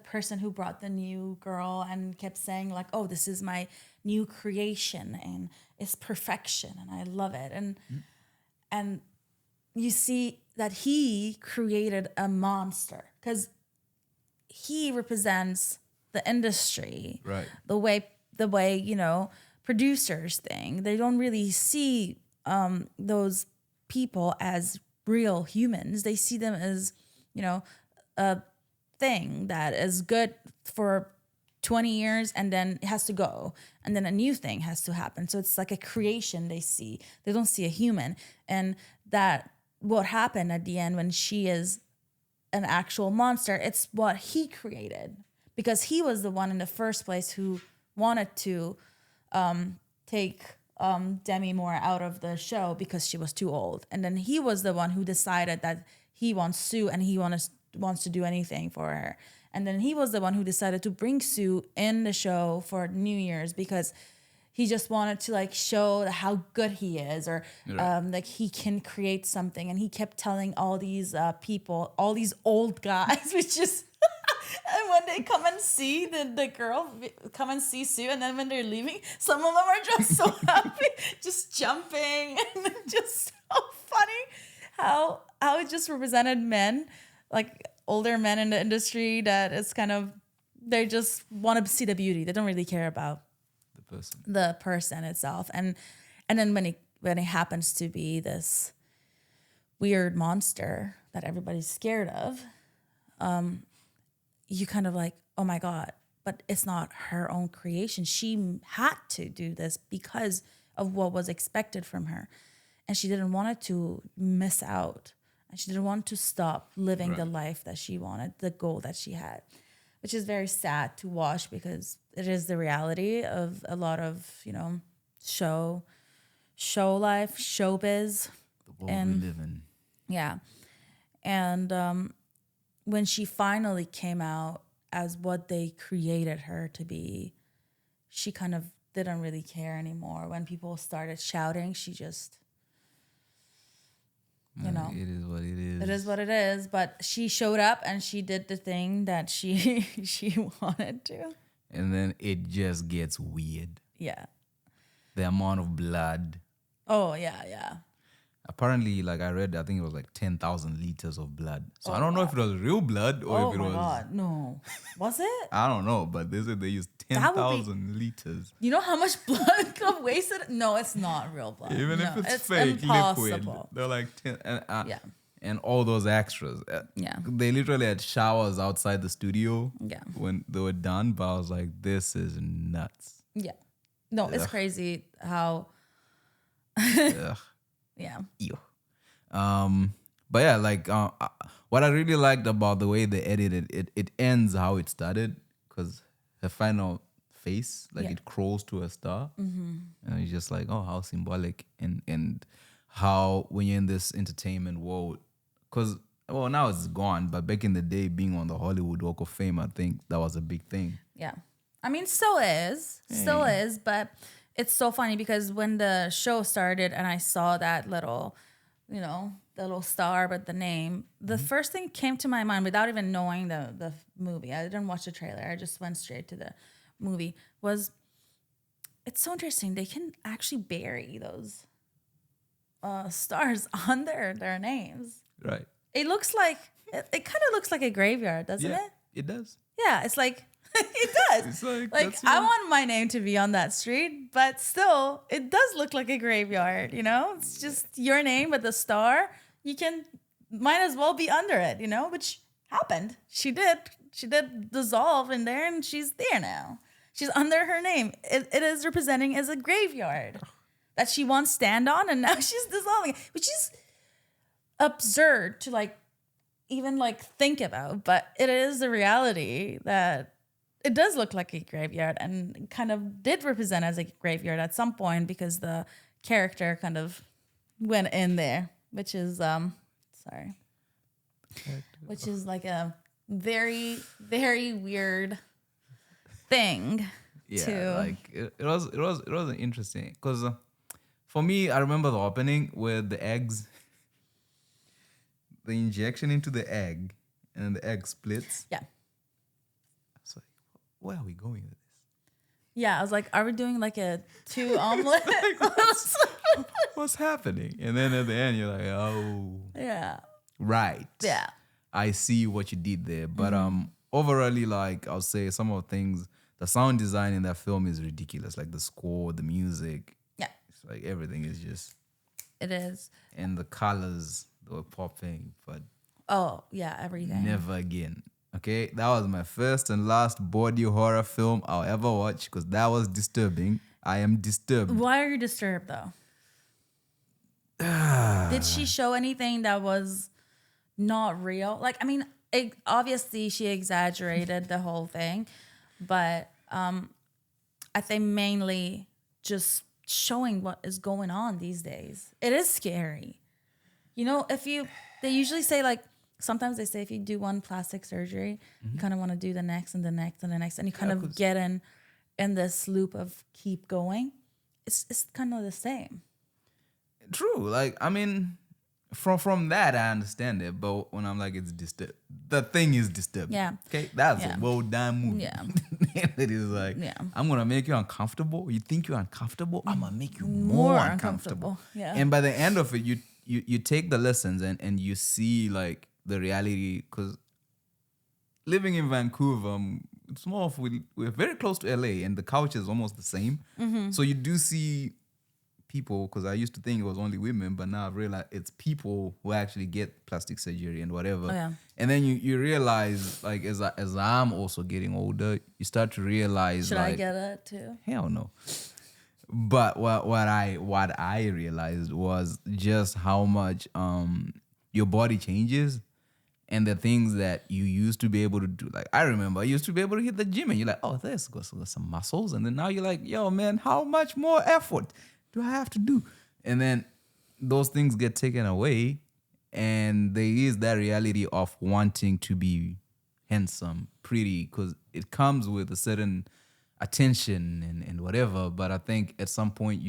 person who brought the new girl and kept saying oh, this is my new creation and it's perfection and I love it. And you see that he created a monster because he represents the industry. Right. The way producers think. They don't really see those people as real humans. They see them as, a thing that is good for 20 years and then it has to go. And then a new thing has to happen. So it's like a creation they see. They don't see a human. And that what happened at the end when she is an actual monster, it's what he created. Because he was the one in the first place who wanted to take Demi Moore out of the show because she was too old. And then he was the one who decided that he wants Sue and he wants to do anything for her. And then he was the one who decided to bring Sue in the show for New Year's because he just wanted to like show how good he is, or like he can create something. And he kept telling all these people, all these old guys, which is, and when they come and see the girl come and see Sue, and then when they're leaving, some of them are just so happy, just jumping, and just so funny how it just represented men, like older men in the industry, that it's kind of, they just want to see the beauty. They don't really care about the person itself. And then when it happens to be this weird monster that everybody's scared of, you kind of like, oh my God, but it's not her own creation. She had to do this because of what was expected from her. And she didn't want it to miss out. And she didn't want to stop living the life that she wanted, the goal that she had, which is very sad to watch, because it is the reality of a lot of, show life, showbiz. The world we live in. Yeah. And when she finally came out as what they created her to be, she kind of didn't really care anymore. When people started shouting, she just, it is what it is. It is what it is. But she showed up and she did the thing that she wanted to. And then it just gets weird. Yeah. The amount of blood. Oh, yeah. Apparently, like I read, I think it was like 10,000 liters of blood. So I don't know if it was real blood or if it was... Oh, my God, no. Was it? I don't know, but they said they used 10,000 liters. You know how much blood got wasted? No, it's not real blood. Even if it's fake, liquid. They're like 10... And all those extras. They literally had showers outside the studio when they were done, but I was like, this is nuts. Yeah. No, it's crazy how... Yeah. Ew. But yeah, like what I really liked about the way they edited it ends how it started, because the final face, like it crawls to a star, and it's just like, oh, how symbolic, and how when you're in this entertainment world, because now it's gone, but back in the day, being on the Hollywood Walk of Fame, I think that was a big thing. Yeah, I mean, still is, but. It's so funny because when the show started and I saw that little, the little star, but the name, the first thing came to my mind without even knowing the movie. I didn't watch the trailer. I just went straight to the movie. Was it's so interesting. They can actually bury those stars under their names. Right. It looks like, it kind of looks like a graveyard, doesn't it? It does. Yeah, it's like... It does. It's like I want my name to be on that street, but still, it does look like a graveyard. It's just your name with the star. Might as well be under it. Which happened. She did dissolve in there, and she's there now. She's under her name. It is representing as a graveyard that she once stand on, and now she's dissolving, which is absurd to even think about. But it is the reality that. It does look like a graveyard, and kind of did represent as a graveyard at some point, because the character kind of went in there, which is which is like a very, very weird thing. Yeah, it was interesting, because for me, I remember the opening with the eggs, the injection into the egg, and then the egg splits. Yeah. Where are we going with this? Yeah, I was like, are we doing like a 2 omelet? What's happening? And then at the end, you're like, oh. Yeah. Right. Yeah. I see what you did there. But overall, I'll say some of the things, the sound design in that film is ridiculous. Like the score, the music. Yeah. It's like everything is just. It is. And the colors, they were popping, but. Oh, yeah, everything. Never again. Okay, that was my first and last body horror film I'll ever watch, because that was disturbing. I am disturbed. Why are you disturbed, though? Did she show anything that was not real? Obviously she exaggerated the whole thing, but I think mainly just showing what is going on these days. It is scary. They usually say sometimes they say if you do one plastic surgery, you kind of want to do the next and the next and the next, and you kind of get in this loop of keep going. it's kind of the same. True. Like, I mean, from that I understand it, but when I'm like, it's disturbing. The thing is disturbing. Yeah. Okay, that's Yeah. a well done movie. Yeah. It is like, Yeah. I'm gonna make you uncomfortable. You think you're uncomfortable? I'm gonna make you More more uncomfortable. uncomfortable. Yeah. And by the end of it, you take the lessons and you see like the reality, because living in Vancouver, it's more of we're very close to LA and the culture is almost the same. So you do see people, because I used to think it was only women, but now I've realized it's people who actually get plastic surgery and whatever. Oh, yeah. And then you realize, like, as I'm also getting older, you start to realize, Should like, I get it too? hell no. But what I realized was just how much your body changes. And the things that you used to be able to do, like I remember I used to be able to hit the gym and you're like, oh, there's got some muscles. And then now you're like, yo, man, how much more effort do I have to do? And then those things get taken away. And there is that reality of wanting to be handsome, pretty, because it comes with a certain attention and whatever. But I think at some point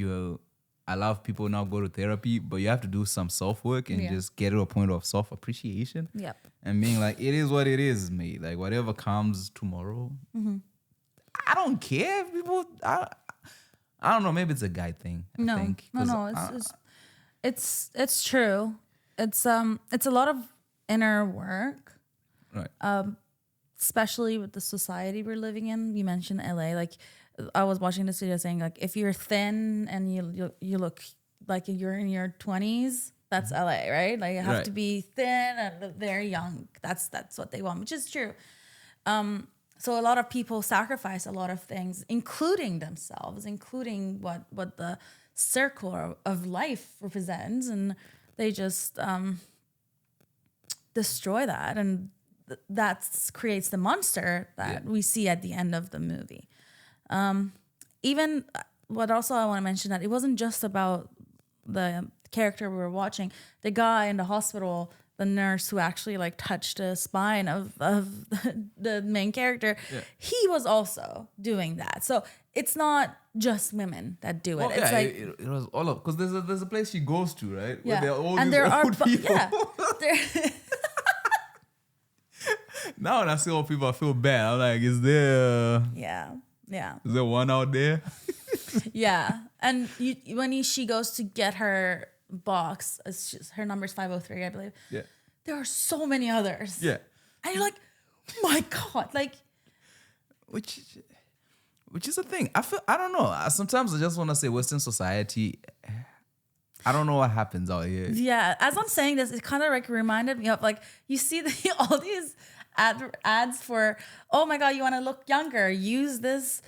I love people now go to therapy, but you have to do some self-work and just get to a point of self-appreciation. Yep. And being like, it is what it is, mate. Like, whatever comes tomorrow, I don't care. People, I don't know. Maybe it's a guy thing. I think. No. It's true. It's a lot of inner work, Right. especially with the society we're living in. You mentioned LA. Like, I was watching this video saying, like, if you're thin and you look like you're in your 20s, that's LA, right? Like, you have to be thin and very young. That's what they want, which is true. So a lot of people sacrifice a lot of things, including themselves, including what the circle of life represents, and they just destroy that, and that creates the monster that we see at the end of the movie. Even what also I want to mention, that it wasn't just about the character we were watching. The guy in the hospital, the nurse who actually like touched the spine of the main character, he was also doing that. So it's not just women that do it. Well, it's like it was all of, because there's a place she goes to, right? Yeah. Where there are all And these there old are people. yeah. Now when I see old people, I feel bad. I'm like, is there one out there? Yeah. And she goes to get her box, her number's 503, I believe. Yeah. There are so many others. Yeah. And you're like, my God, like, Which is the thing. I don't know. Sometimes I just want to say Western society, I don't know what happens out here. yeah. As I'm saying this, it kind of like reminded me of, like, you see all these ads for, oh my God, you want to look younger, use this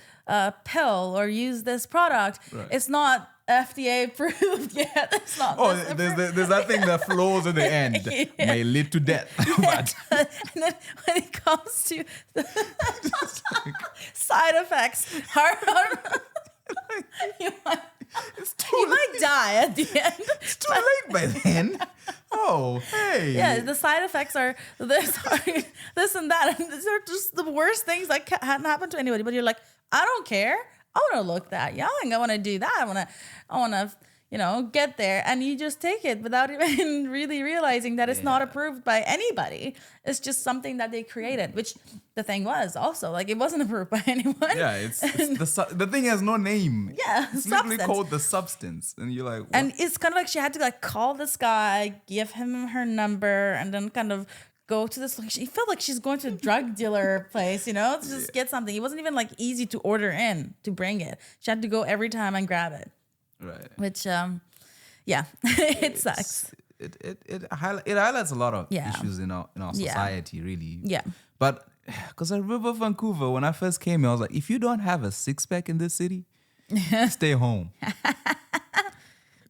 pill or use this product. Right. It's not FDA approved yet. It's not. Oh, there's that thing that flows at the end. May lead to death. But and then when it comes to the side effects, you might die at the end. It's too late by then. Oh, hey. Yeah, the side effects are this and that. And these are just the worst things that hadn't happened to anybody. But you're like, I don't care. I want to look that young. I want to do that. I want to, get there. And you just take it without even really realizing that it's not approved by anybody. It's just something that they created, which the thing was also, like, it wasn't approved by anyone. Yeah, it's the thing has no name. Yeah, it's literally called the substance. And you're like, what? And it's kind of like she had to, like, call this guy, give him her number, and then kind of go to this. She felt like she's going to a drug dealer place, to just get something. It wasn't even like easy to order in to bring it. She had to go every time and grab it. Right. Which, it sucks. It highlights a lot of issues in our society, really. Yeah. But because I remember Vancouver, when I first came here, I was like, if you don't have a 6-pack in this city, stay home.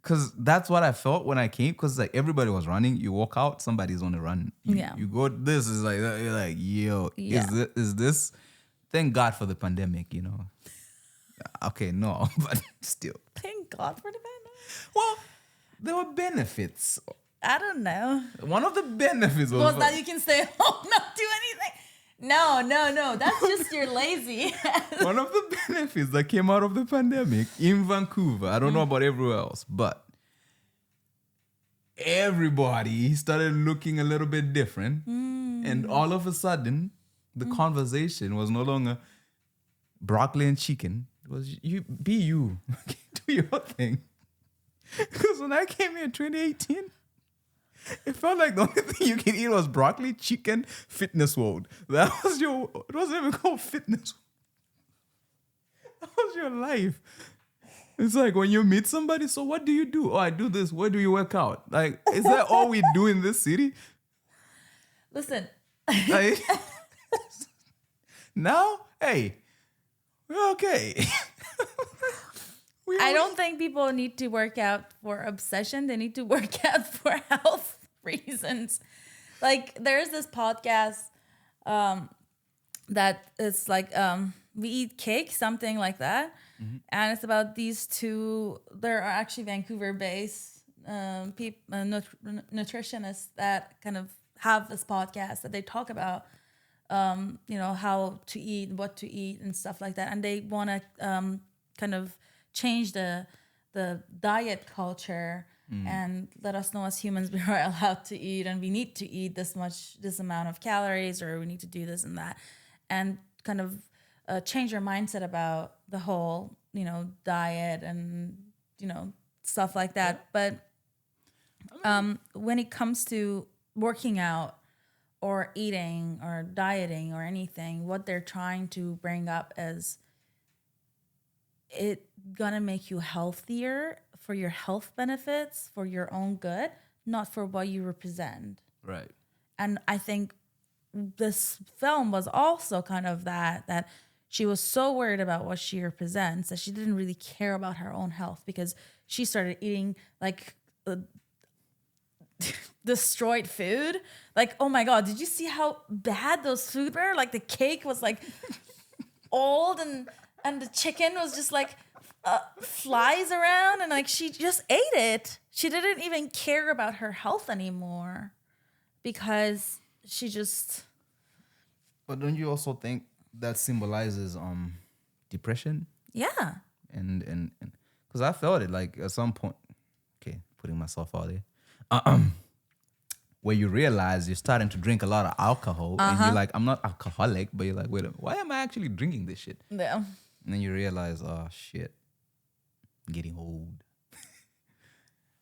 Because that's what I felt when I came. Because like everybody was running. You walk out, somebody's on the run. You go. This is like, you're like, yo, is this? Thank God for the pandemic. Okay, no, but still. Thank God for the pandemic. Well, there were benefits. I don't know. One of the benefits was that you can stay home, not do anything. No. That's just you're lazy. One of the benefits that came out of the pandemic in Vancouver, I don't know about everywhere else, but everybody started looking a little bit different. And all of a sudden, the conversation was no longer broccoli and chicken. It was you, be you. Do your thing. Because when I came here in 2018, it felt like the only thing you can eat was broccoli, chicken, Fitness World. That was it wasn't even called Fitness World. That was your life. It's like when you meet somebody, so what do you do? Oh, I do this. Where do you work out? Like, is that all we do in this city? Listen. Like, now, hey, we're okay. I don't think people need to work out for obsession. They need to work out for health reasons. Like, there's this podcast that is like, We Eat Cake, something like that. And it's about these two, there are actually Vancouver-based nutritionists that kind of have this podcast that they talk about, how to eat, what to eat and stuff like that. And they want to kind of change the diet culture and let us know as humans we are allowed to eat and we need to eat this amount of calories, or we need to do this and that, and kind of change your mindset about the whole, diet and, stuff like that. But when it comes to working out or eating or dieting or anything, what they're trying to bring up is it gonna make you healthier for your health benefits, for your own good, not for what you represent. Right. And I think this film was also kind of that she was so worried about what she represents that she didn't really care about her own health, because she started eating like destroyed food. Like, oh my God, did you see how bad those food were? Like, the cake was like old and the chicken was just like flies around, and like she just ate it. She didn't even care about her health anymore because she just... But don't you also think that symbolizes depression? Yeah. And because I felt it like at some point, okay, putting myself out there, where you realize you're starting to drink a lot of alcohol and you're like, I'm not alcoholic, but you're like, wait a minute, why am I actually drinking this shit? Yeah. And then you realize, oh shit, I'm getting old.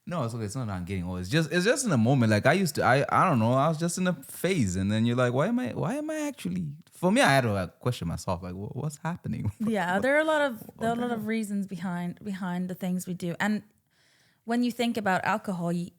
No, it's okay. It's not that I'm getting old. It's just in a moment. Like I don't know. I was just in a phase, and then you're like, why am I actually? For me, I had to question myself. Like, what's happening? Yeah, there are a lot of reasons behind the things we do. And when you think about alcohol, and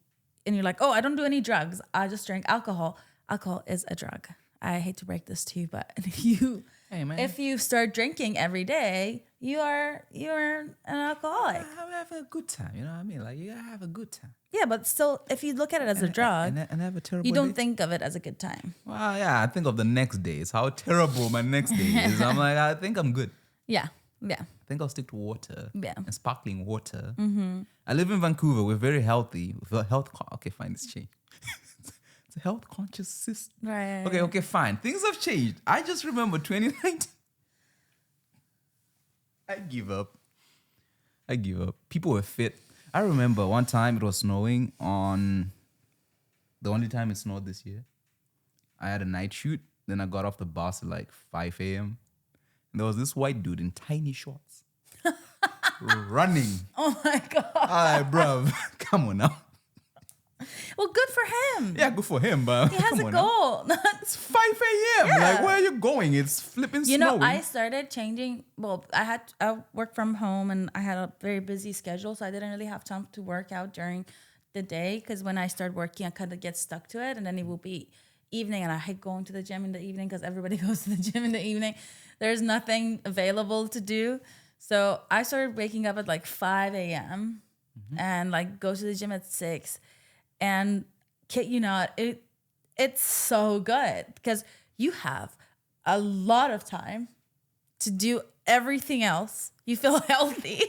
you're like, oh, I don't do any drugs. I just drink alcohol. Alcohol is a drug. I hate to break this to you, but if you start drinking every day, you're an alcoholic. I'm having a good time, you know what I mean? Like, you gotta have a good time. Yeah, but still, if you look at it as a drug, and have a terrible you don't day. think of it as a good time. Well, yeah, I think of the next day. It's how terrible my next day is. I'm like, I think I'm good. Yeah. I think I'll stick to water. Yeah. And sparkling water. Mm-hmm. I live in Vancouver. We're very healthy. Okay, fine, it's changed. It's a health conscious system. Right. Okay, fine. Things have changed. I just remember 2019. I give up. People were fit. I remember one time it was snowing on the only time it snowed this year. I had a night shoot. Then I got off the bus at like 5 a.m. And there was this white dude in tiny shorts running. Oh my God. All right, bruv. Come on now. Well, good for him. Yeah, good for him, but He has a goal. It's 5 a.m. Yeah. Like, where are you going? It's flipping snowing. I started changing. Well, I work from home and I had a very busy schedule, so I didn't really have time to work out during the day, because when I start working, I kind of get stuck to it, and then it will be evening, and I hate going to the gym in the evening because everybody goes to the gym in the evening. There's nothing available to do. So I started waking up at like 5 a.m. and like go to the gym at 6. And kid you not, it's so good because you have a lot of time to do everything else. You feel healthy,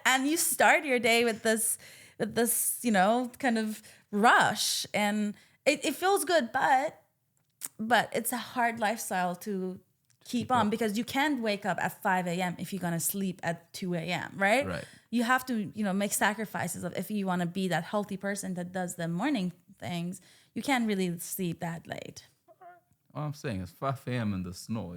and you start your day with this kind of rush, and it feels good. But but it's a hard lifestyle to keep on because you can't wake up at 5 a.m. if you're gonna sleep at 2 a.m. Right? Right. You have to, make sacrifices of if you want to be that healthy person that does the morning things. You can't really sleep that late. All I'm saying is 5 a.m. in the snow.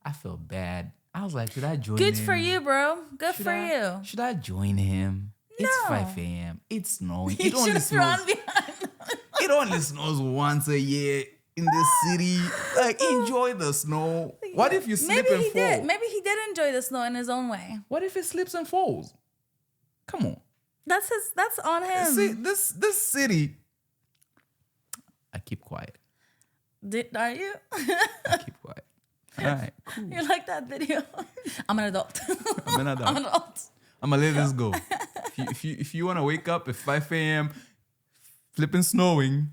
I feel bad. I was like, should I join him? Good for you, bro. Good for you. Should I join him? No. It's 5 a.m. It's snowing. You should have run behind. It only snows once a year in the city. Like, enjoy the snow. What if you slip and fall? Maybe he did enjoy the snow in his own way. What if it slips and falls? Come on. That's on him. See, this city. I keep quiet. Are you? I keep quiet. All right, cool. You like that video? I'm an adult. I'm an adult. I'm an adult. I'm gonna let this go. If you wanna wake up at 5 a.m. flipping snowing,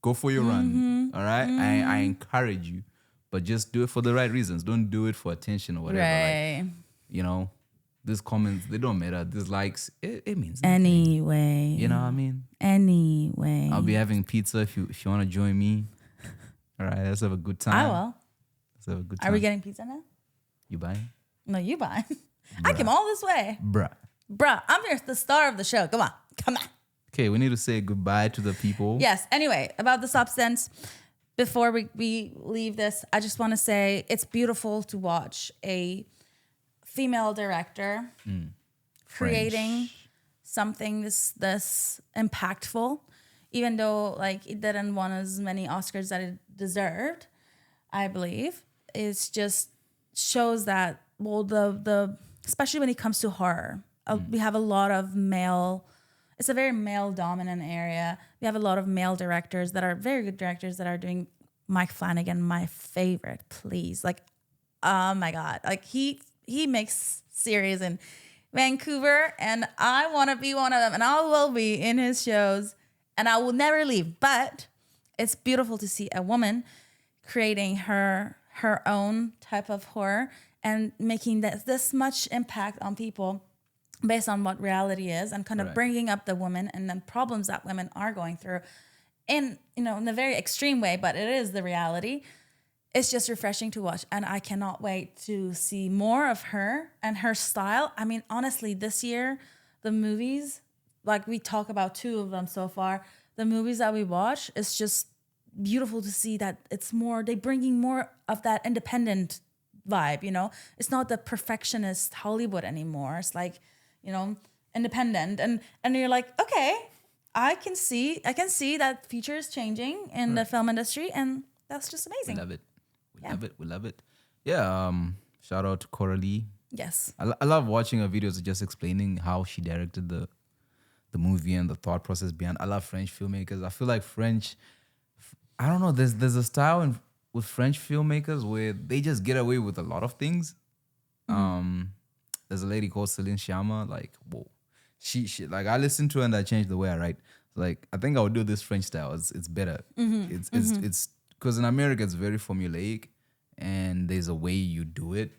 go for your run. All right, I encourage you, but just do it for the right reasons. Don't do it for attention or whatever. Right. Like, these comments, they don't matter. These likes, it means nothing. Anyway. You know what I mean? Anyway. I'll be having pizza if you want to join me. All right, let's have a good time. I will. Let's have a good time. Are we getting pizza now? You buying? No, you buy. I came all this way. Bruh, I'm the star of the show. Come on. Okay, we need to say goodbye to the people. Yes. Anyway, about the substance, before we leave this, I just want to say it's beautiful to watch a female director creating something this impactful, even though like it didn't win as many Oscars that it deserved, I believe. It's just shows that the especially when it comes to horror, we have a lot of male. It's a very male dominant area. We have a lot of male directors that are very good directors that are doing. Mike Flanagan, my favorite, please. Like, oh my God, like he makes series in Vancouver, and I want to be one of them, and I will be in his shows, and I will never leave. But it's beautiful to see a woman creating her own type of horror and making this much impact on people based on what reality is, and kind of bringing up the women and the problems that women are going through in a very extreme way, but it is the reality. It's just refreshing to watch, and I cannot wait to see more of her and her style. I mean, honestly, this year, the movies, like we talk about 2 of them so far, the movies that we watch, it's just beautiful to see that they're bringing more of that independent vibe, It's not the perfectionist Hollywood anymore. It's like, independent. And you're like, okay, I can see that future is changing in the film industry, and that's just amazing. We love it. Yeah, shout out to Coralie. Yes. I love watching her videos just explaining how she directed the movie and the thought process behind. I love French filmmakers. I feel like I don't know, there's a style with French filmmakers where they just get away with a lot of things. There's a lady called Céline Sciamma, like, whoa. She like, I listened to her and I changed the way I write. Like, I think I would do this French style. It's better. It's because in America it's very formulaic and there's a way you do it.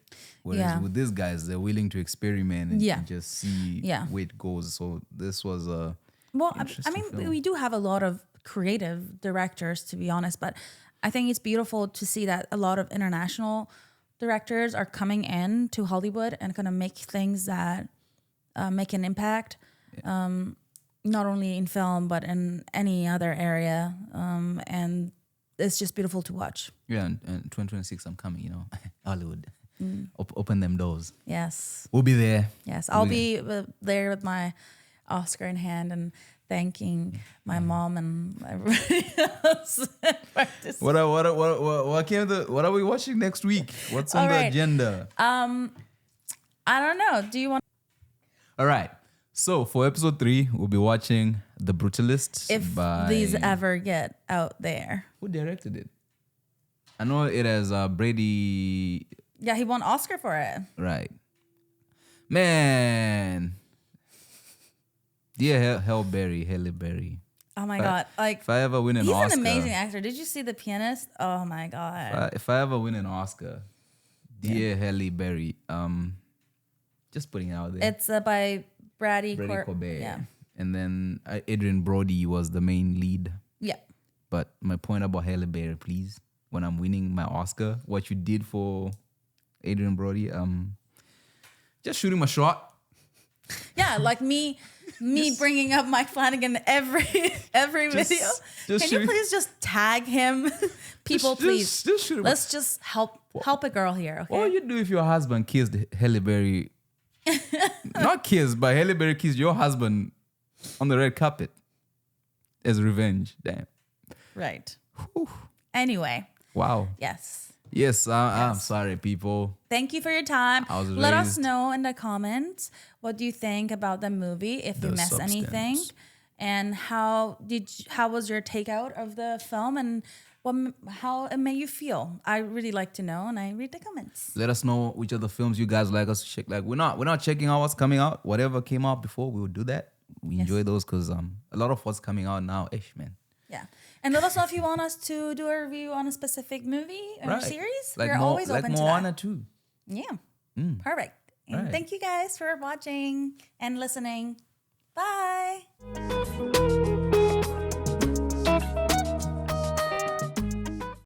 Whereas with these guys, they're willing to experiment and just see where it goes. So this was a film. We do have a lot of creative directors, to be honest, but I think it's beautiful to see that a lot of international directors are coming in to Hollywood and kind of make things that make an impact, not only in film but in any other area, and it's just beautiful to watch. Yeah, and 2026 I'm coming, Hollywood. Open them doors. Yes. We'll be there. Yes, I'll be there with my Oscar in hand and thanking my mom and everybody else. What are we watching next week? What's on the agenda? I don't know. Do you want? All right. So for episode 3, we'll be watching The Brutalist. If these ever get out there. Who directed it? I know it has Brady. Yeah, he won Oscar for it. Right. Man. Yeah, Halle Berry. Oh my God. Like, if I ever win an Oscar. He's an amazing actor. Did you see The Pianist? Oh my God. If I ever win an Oscar, dear Halle Berry, just putting it out there. It's by Brady Corbet. Yeah. And then Adrian Brody was the main lead. Yeah. But my point about Halle Berry, please, when I'm winning my Oscar, what you did for Adrian Brody, just shoot him a shot. Yeah, like me bringing up Mike Flanagan every video. Can you please just tag him? People, please. Just shoot him. Let's just help a girl here, okay? What would you do if your husband kissed Halle Berry? Not kissed, but Halle Berry kissed your husband on the red carpet as revenge. Damn. Right. Whew. Anyway. Wow. Yes, I'm sorry, people. Thank you for your time. Let us know in the comments what do you think about the movie, if you missed anything, and how was your takeout of the film, and how it made you feel. I really like to know, and I read the comments. Let us know which of the films you guys like us to check. Like we're not checking out what's coming out. Whatever came out before, we will do that. We enjoy those because a lot of what's coming out now, man. Yeah. And let us know if you want us to do a review on a specific movie or series. We're always open to that. Like Moana too. Yeah. Perfect. And thank you guys for watching and listening. Bye.